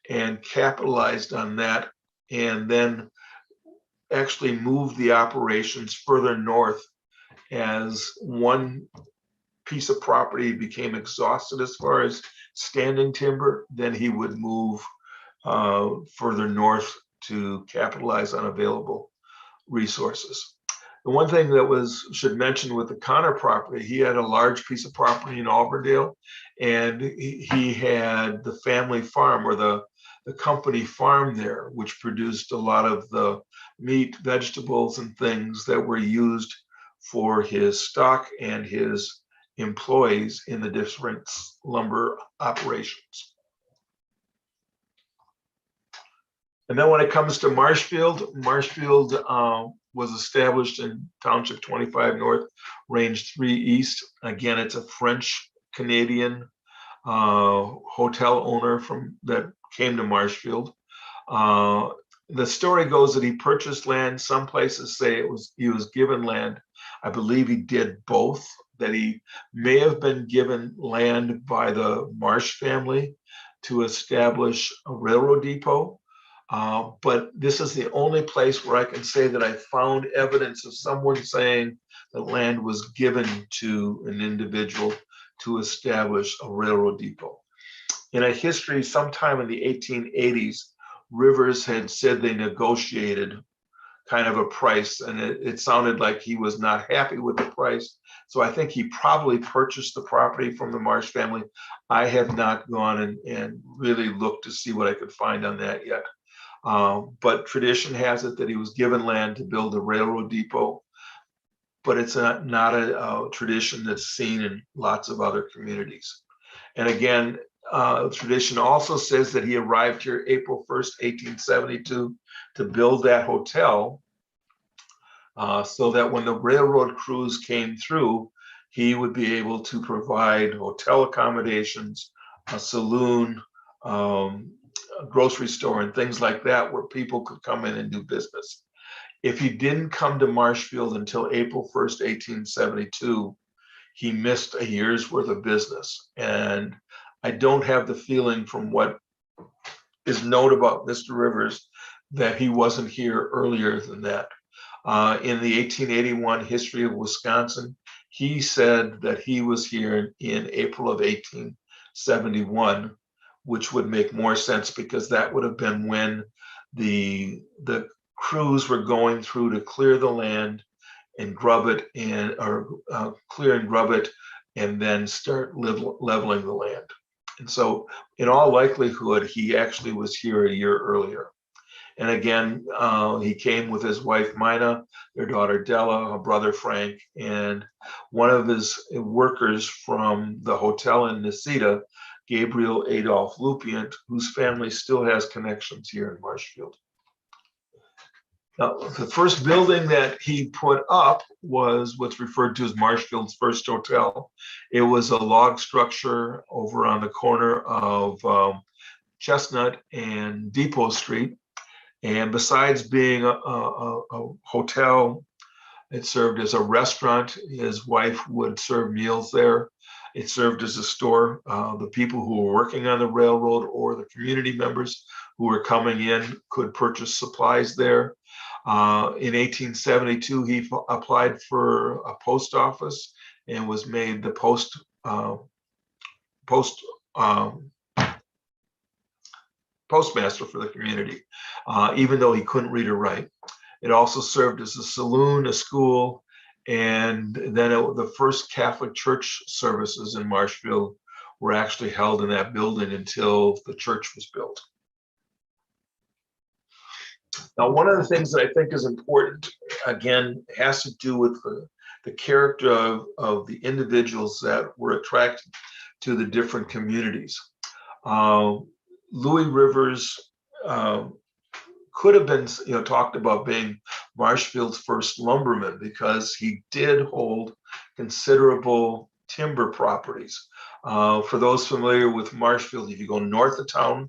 and capitalized on that, and then actually moved the operations further north as one piece of property became exhausted as far as standing timber. Then he would move further north to capitalize on available resources. The one thing that should mention with the Connor property, he had a large piece of property in Auburndale, and he had the family farm or the company farm there, which produced a lot of the meat, vegetables, and things that were used for his stock and his employees in the different lumber operations. And then when it comes to Marshfield, Marshfield was established in Township 25 North, Range 3 East. Again, it's a French-Canadian hotel owner that came to Marshfield. The story goes that he purchased land. Some places say he was given land. I believe he did both, that he may have been given land by the Marsh family to establish a railroad depot. But this is the only place where I can say that I found evidence of someone saying the land was given to an individual to establish a railroad depot. In a history sometime in the 1880s, Rivers had said they negotiated kind of a price, and it sounded like he was not happy with the price. So I think he probably purchased the property from the Marsh family. I have not gone and really looked to see what I could find on that yet. But tradition has it that he was given land to build a railroad depot, but it's not a tradition that's seen in lots of other communities. And again, tradition also says that he arrived here April 1st, 1872 to build that hotel so that when the railroad crews came through, he would be able to provide hotel accommodations, a saloon, grocery store and things like that where people could come in and do business. If he didn't come to Marshfield until April 1st, 1872, he missed a year's worth of business. And I don't have the feeling from what is known about Mr. Rivers that he wasn't here earlier than that. In the 1881 history of Wisconsin, he said that he was here in April of 1871, which would make more sense because that would have been when the crews were going through to clear the land and grub it clear and grub it and then start leveling the land. And so in all likelihood, he actually was here a year earlier. And again, he came with his wife, Mina, their daughter, Della, her brother, Frank, and one of his workers from the hotel in Necedah, Gabriel Adolph Lupient, whose family still has connections here in Marshfield. Now, the first building that he put up was what's referred to as Marshfield's first hotel. It was a log structure over on the corner of Chestnut and Depot Street. And besides being a hotel, it served as a restaurant. His wife would serve meals there. It served as a store. The people who were working on the railroad or the community members who were coming in could purchase supplies there. In 1872, he applied for a post office and was made the postmaster for the community, even though he couldn't read or write. It also served as a saloon, a school, and then the first Catholic church services in Marshfield were actually held in that building until the church was built. Now, one of the things that I think is important, again, has to do with the character of the individuals that were attracted to the different communities. Louis Rivers could have been, talked about being Marshfield's first lumberman because he did hold considerable timber properties. For those familiar with Marshfield, if you go north of town,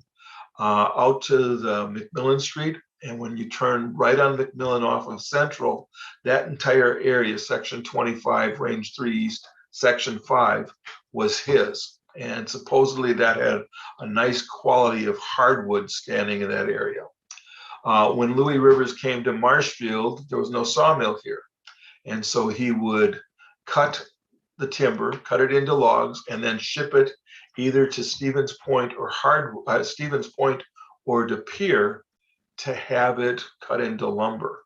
out to the McMillan Street, and when you turn right on McMillan off of Central, that entire area, Section 25, Range 3 East, Section 5, was his. And supposedly that had a nice quality of hardwood standing in that area. When Louis Rivers came to Marshfield, there was no sawmill here. And so he would cut the timber, cut it into logs, and then ship it either to Stevens Point or De Pere to have it cut into lumber.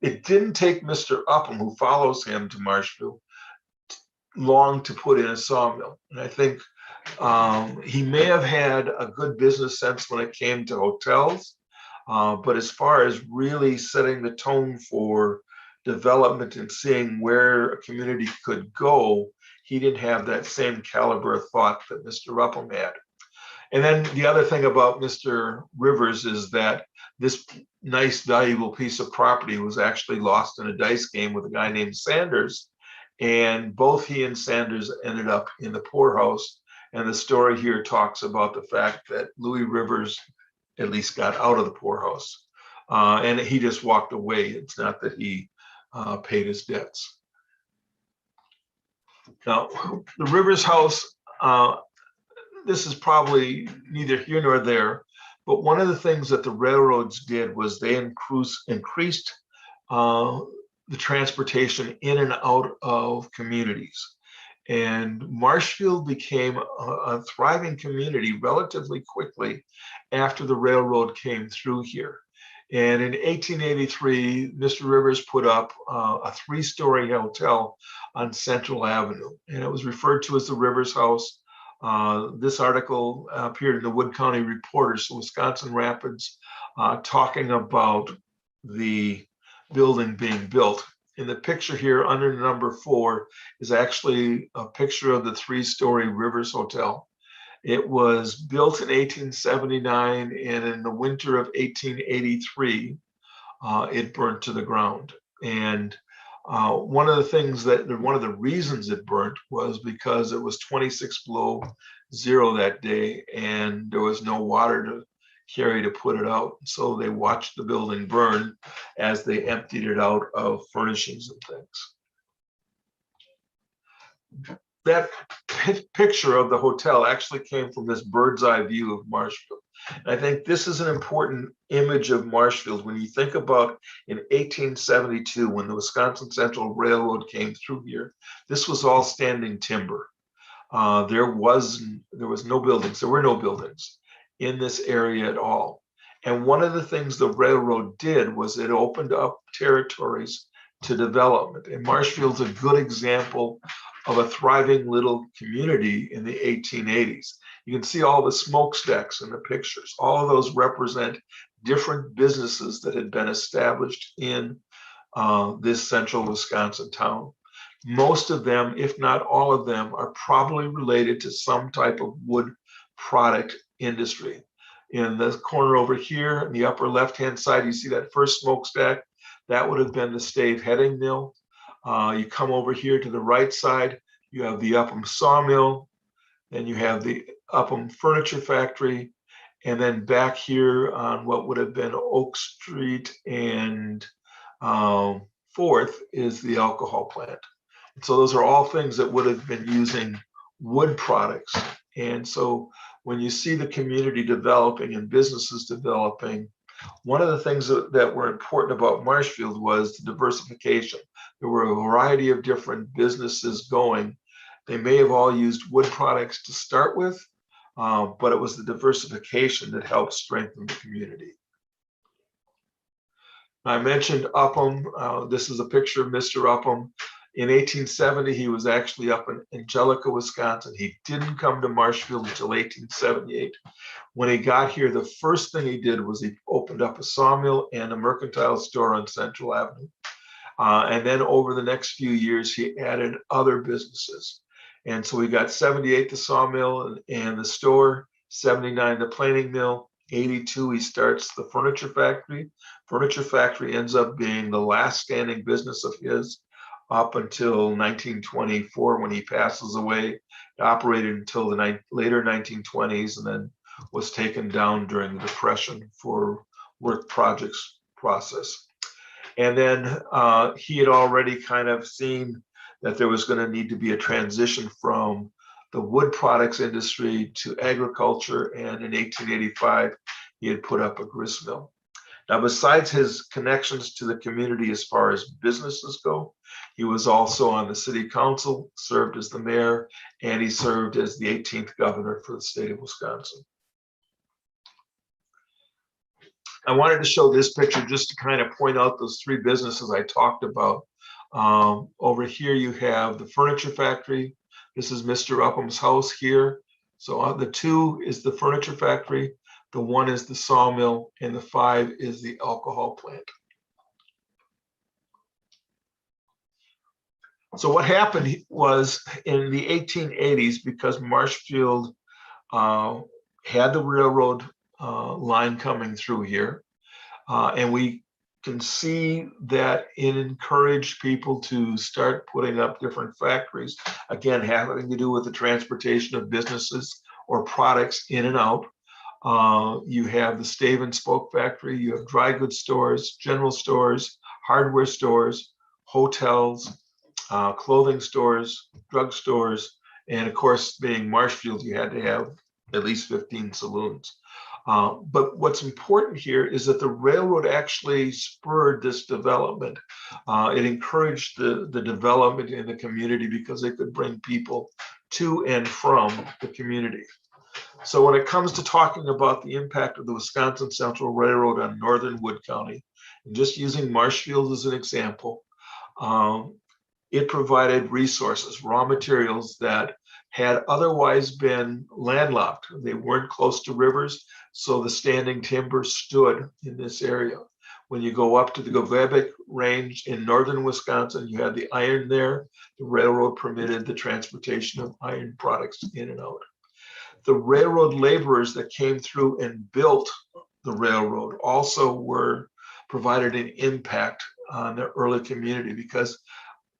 It didn't take Mr. Upham, who follows him to Marshfield, long to put in a sawmill. And I think he may have had a good business sense when it came to hotels, but as far as really setting the tone for development and seeing where a community could go, he didn't have that same caliber of thought that Mr. Upham had. And then the other thing about Mr. Rivers is that this nice, valuable piece of property was actually lost in a dice game with a guy named Sanders. And both he and Sanders ended up in the poorhouse. And the story here talks about the fact that Louis Rivers at least got out of the poorhouse. And he just walked away. It's not that he paid his debts. Now, the Rivers house, this is probably neither here nor there, but one of the things that the railroads did was they increased the transportation in and out of communities. And Marshfield became a thriving community relatively quickly after the railroad came through here. And in 1883, Mr. Rivers put up a 3-story hotel on Central Avenue, and it was referred to as the Rivers House. This article appeared in the Wood County Reporter, so Wisconsin Rapids, talking about the building being built. In the picture here under number 4 is actually a picture of the 3-story Rivers Hotel. It was built in 1879, and in the winter of 1883, it burnt to the ground. And One of the reasons it burnt was because it was 26 below zero that day, and there was no water to carry to put it out. So they watched the building burn as they emptied it out of furnishings and things. That picture of the hotel actually came from this bird's eye view of Marshfield. And I think this is an important image of Marshfield. When you think about in 1872, when the Wisconsin Central Railroad came through here, this was all standing timber. There was no buildings. There were no buildings in this area at all. And one of the things the railroad did was it opened up territories to development. And Marshfield's a good example of a thriving little community in the 1880s. You can see all the smokestacks in the pictures. All of those represent different businesses that had been established in this central Wisconsin town. Most of them, if not all of them, are probably related to some type of wood product industry. In the corner over here, in the upper left-hand side, you see that first smokestack. That would have been the Stave Heading Mill. You come over here to the right side, you have the Upham Sawmill, then you have the Upham Furniture Factory, and then back here on what would have been Oak Street and 4th is the alcohol plant. And so those are all things that would have been using wood products. And so when you see the community developing and businesses developing, one of the things that were important about Marshfield was the diversification. There were a variety of different businesses going. They may have all used wood products to start with, but it was the diversification that helped strengthen the community. I mentioned Upham. This is a picture of Mr. Upham. In 1870, he was actually up in Angelica, Wisconsin. He didn't come to Marshfield until 1878. When he got here, the first thing he did was he opened up a sawmill and a mercantile store on Central Avenue. And then over the next few years, he added other businesses. And so we got 78, the sawmill and the store, 79, the planing mill, 82, he starts the furniture factory. Furniture factory ends up being the last standing business of his up until 1924 when he passes away. It operated until the later 1920s and then was taken down during the Depression for work projects process. And then he had already kind of seen that there was going to need to be a transition from the wood products industry to agriculture. And in 1885, he had put up a grist mill. Now, besides his connections to the community as far as businesses go, he was also on the city council, served as the mayor, and he served as the 18th governor for the state of Wisconsin. I wanted to show this picture just to kind of point out those three businesses I talked about. Over here, you have the furniture factory. This is Mr. Upham's house here. So the 2 is the furniture factory, the 1 is the sawmill, and the 5 is the alcohol plant. So what happened was in the 1880s, because Marshfield had the railroad line coming through here, and we can see that it encouraged people to start putting up different factories, again, having to do with the transportation of businesses or products in and out. You have the Stave and Spoke factory, you have dry goods stores, general stores, hardware stores, hotels, clothing stores, drug stores, and of course, being Marshfield, you had to have at least 15 saloons. But what's important here is that the railroad actually spurred this development. It encouraged the development in the community because it could bring people to and from the community. So when it comes to talking about the impact of the Wisconsin Central Railroad on northern Wood County, and just using Marshfield as an example, it provided resources, raw materials that had otherwise been landlocked. They weren't close to rivers, so the standing timber stood in this area. When you go up to the Govebic Range in northern Wisconsin, you had the iron there. The railroad permitted the transportation of iron products in and out. The railroad laborers that came through and built the railroad also provided an impact on the early community, because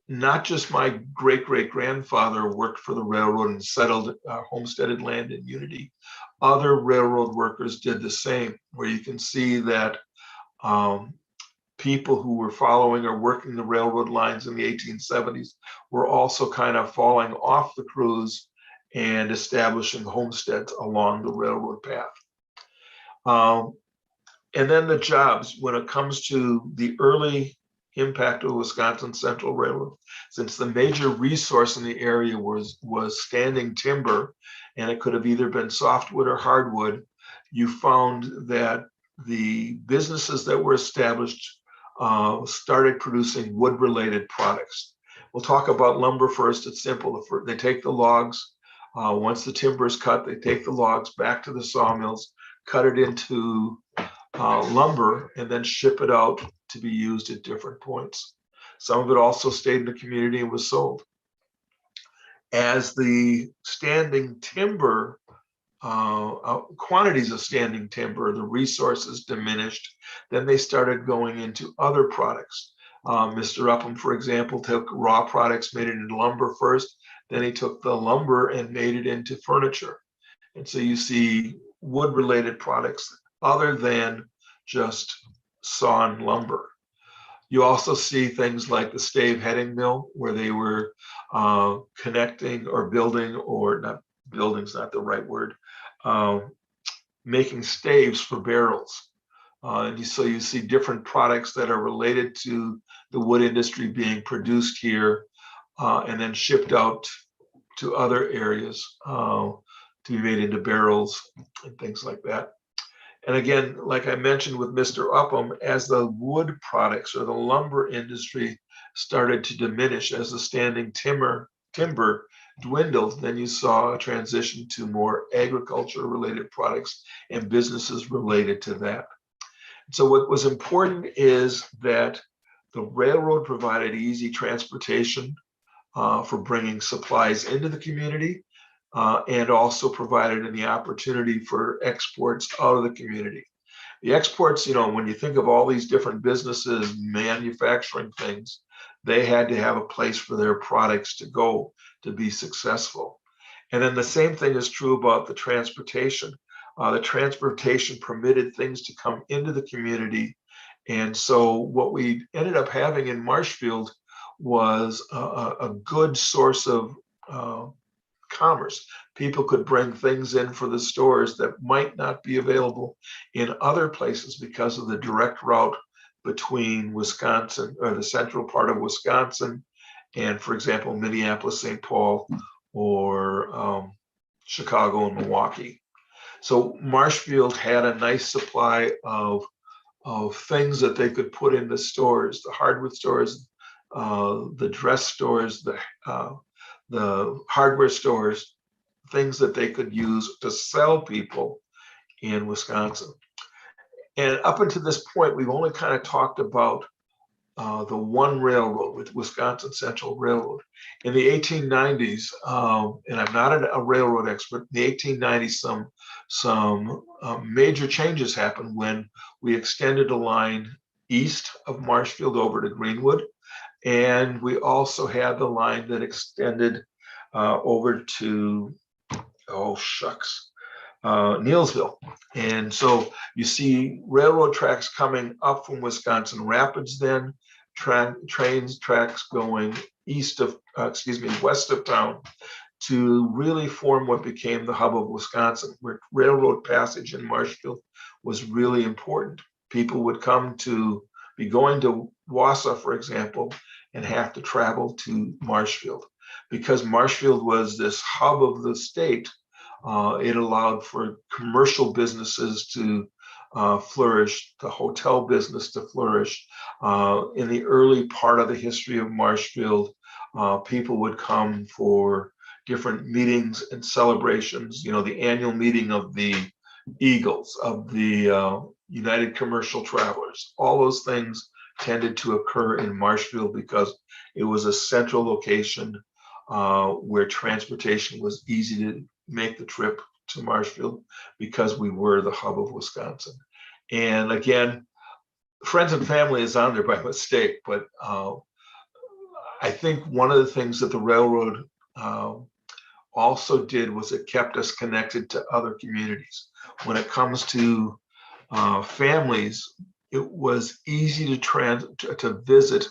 not just my great-great-grandfather worked for the railroad and settled homesteaded land in Unity. Other railroad workers did the same, where you can see that people who were following or working the railroad lines in the 1870s were also kind of falling off the crews and establishing homesteads along the railroad path. And then the jobs, when it comes to the early impact of Wisconsin Central Railroad, since the major resource in the area was standing timber, and it could have either been softwood or hardwood, you found that the businesses that were established started producing wood-related products. We'll talk about lumber first. It's simple. They take the logs. Once the timber is cut, they take the logs back to the sawmills, cut it into lumber, and then ship it out to be used at different points. Some of it also stayed in the community and was sold. As the standing timber, quantities of standing timber, the resources diminished, then they started going into other products. Mr. Upham, for example, took raw products, made it into lumber first, then he took the lumber and made it into furniture. And so you see wood-related products other than just sawn lumber. You also see things like the stave heading mill, where they were connecting or building, or not, building's not the right word, making staves for barrels. So you see different products that are related to the wood industry being produced here and then shipped out to other areas to be made into barrels and things like that. And again, like I mentioned with Mr. Upham, as the wood products or the lumber industry started to diminish, as the standing timber dwindled, then you saw a transition to more agriculture-related products and businesses related to that. So what was important is that the railroad provided easy transportation for bringing supplies into the community, and also provided the opportunity for exports out of the community. The exports, when you think of all these different businesses manufacturing things, they had to have a place for their products to go to be successful. And then the same thing is true about the transportation. The transportation permitted things to come into the community. And so what we ended up having in Marshfield was a good source of commerce. People could bring things in for the stores that might not be available in other places because of the direct route between Wisconsin, or the central part of Wisconsin, and, for example, Minneapolis, St. Paul, or Chicago and Milwaukee. So Marshfield had a nice supply of things that they could put in the stores, the hardwood stores, the dress stores, the hardware stores, things that they could use to sell people in Wisconsin. And up until this point, we've only kind of talked about the one railroad, with Wisconsin Central Railroad. In the 1890s, and I'm not a railroad expert, in the 1890s, some major changes happened when we extended a line east of Marshfield over to Greenwood. And we also had the line that extended over to, Neillsville. And so you see railroad tracks coming up from Wisconsin Rapids, then tracks going west of town, to really form what became the hub of Wisconsin, where railroad passage in Marshfield was really important. People would come to be going to Wausau, for example, and have to travel to Marshfield. Because Marshfield was this hub of the state, it allowed for commercial businesses to flourish, the hotel business to flourish. In the early part of the history of Marshfield, people would come for different meetings and celebrations, the annual meeting of the Eagles, of the United Commercial Travelers. All those things tended to occur in Marshfield because it was a central location where transportation was easy to make the trip to Marshfield, because we were the hub of Wisconsin. And again, Friends and Family is on there by mistake, but I think one of the things that the railroad also did was it kept us connected to other communities. When it comes to families, it was easy to visit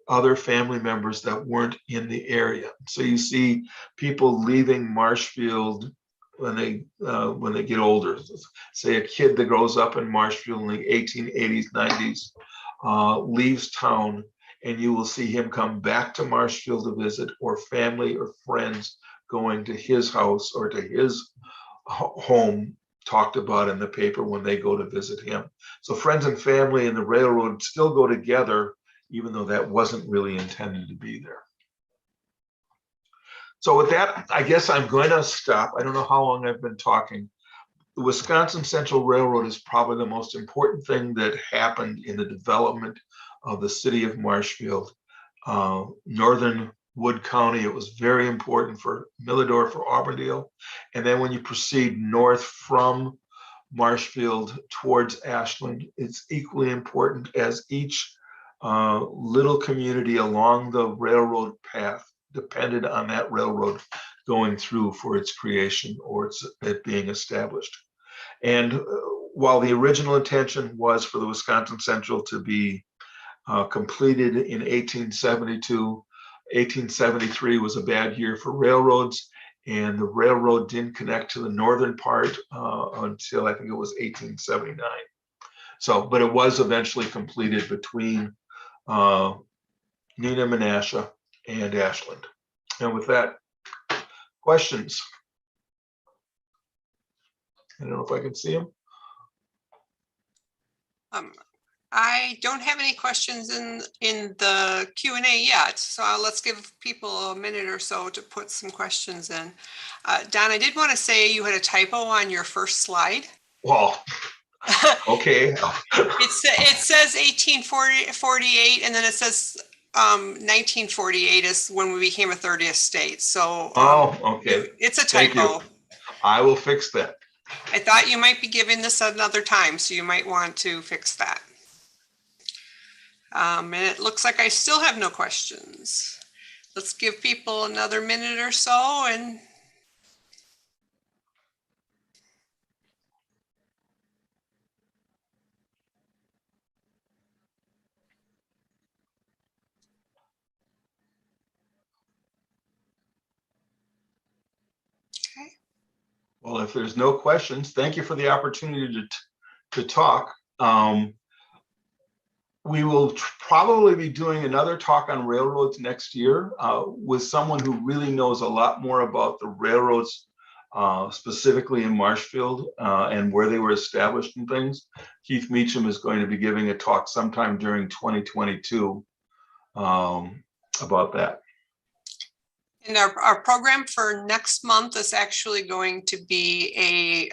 other family members that weren't in the area. So you see people leaving Marshfield when they get older. Say a kid that grows up in Marshfield in the 1880s, 90s, leaves town, and you will see him come back to Marshfield to visit, or family or friends going to his house or to his home talked about in the paper when they go to visit him. So Friends and Family and the railroad still go together, even though that wasn't really intended to be there. So with that, I guess I'm going to stop. I don't know how long I've been talking. The Wisconsin Central Railroad is probably the most important thing that happened in the development of the city of Marshfield. Northern Wood County, it was very important for Milledorf, for Auburndale. And then when you proceed north from Marshfield towards Ashland, it's equally important, as each little community along the railroad path depended on that railroad going through for its creation or it being established. And while the original intention was for the Wisconsin Central to be completed in 1872, 1873 was a bad year for railroads, and the railroad didn't connect to the northern part until I think it was 1879. So, but it was eventually completed between Neenah, Menasha, and Ashland. And with that, questions? I don't know if I can see them. I don't have any questions in the Q&A yet, so let's give people a minute or so to put some questions in. Don, I did want to say you had a typo on your first slide. Well, okay. It says 1848, and then it says 1948 is when we became a 30th state. So okay. It's a Thank you. typo. I will fix that. I thought you might be giving this another time, so you might want to fix that. And it looks like I still have no questions. Let's give people another minute or so and okay. Well, if there's no questions, thank you for the opportunity to talk. We will probably be doing another talk on railroads next year with someone who really knows a lot more about the railroads, specifically in Marshfield and where they were established and things. Keith Meacham is going to be giving a talk sometime during 2022 about that. And our program for next month is actually going to be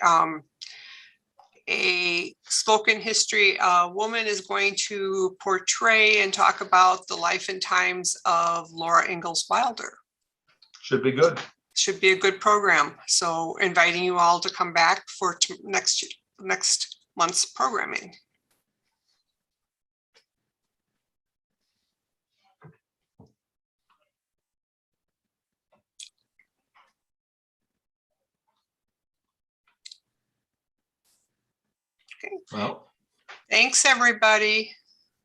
a spoken history. A woman is going to portray and talk about the life and times of Laura Ingalls Wilder. Should be good. Should be a good program. So inviting you all to come back for next month's programming. Okay. Well, Thanks, everybody.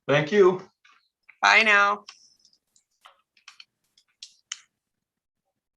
thank you. Bye now.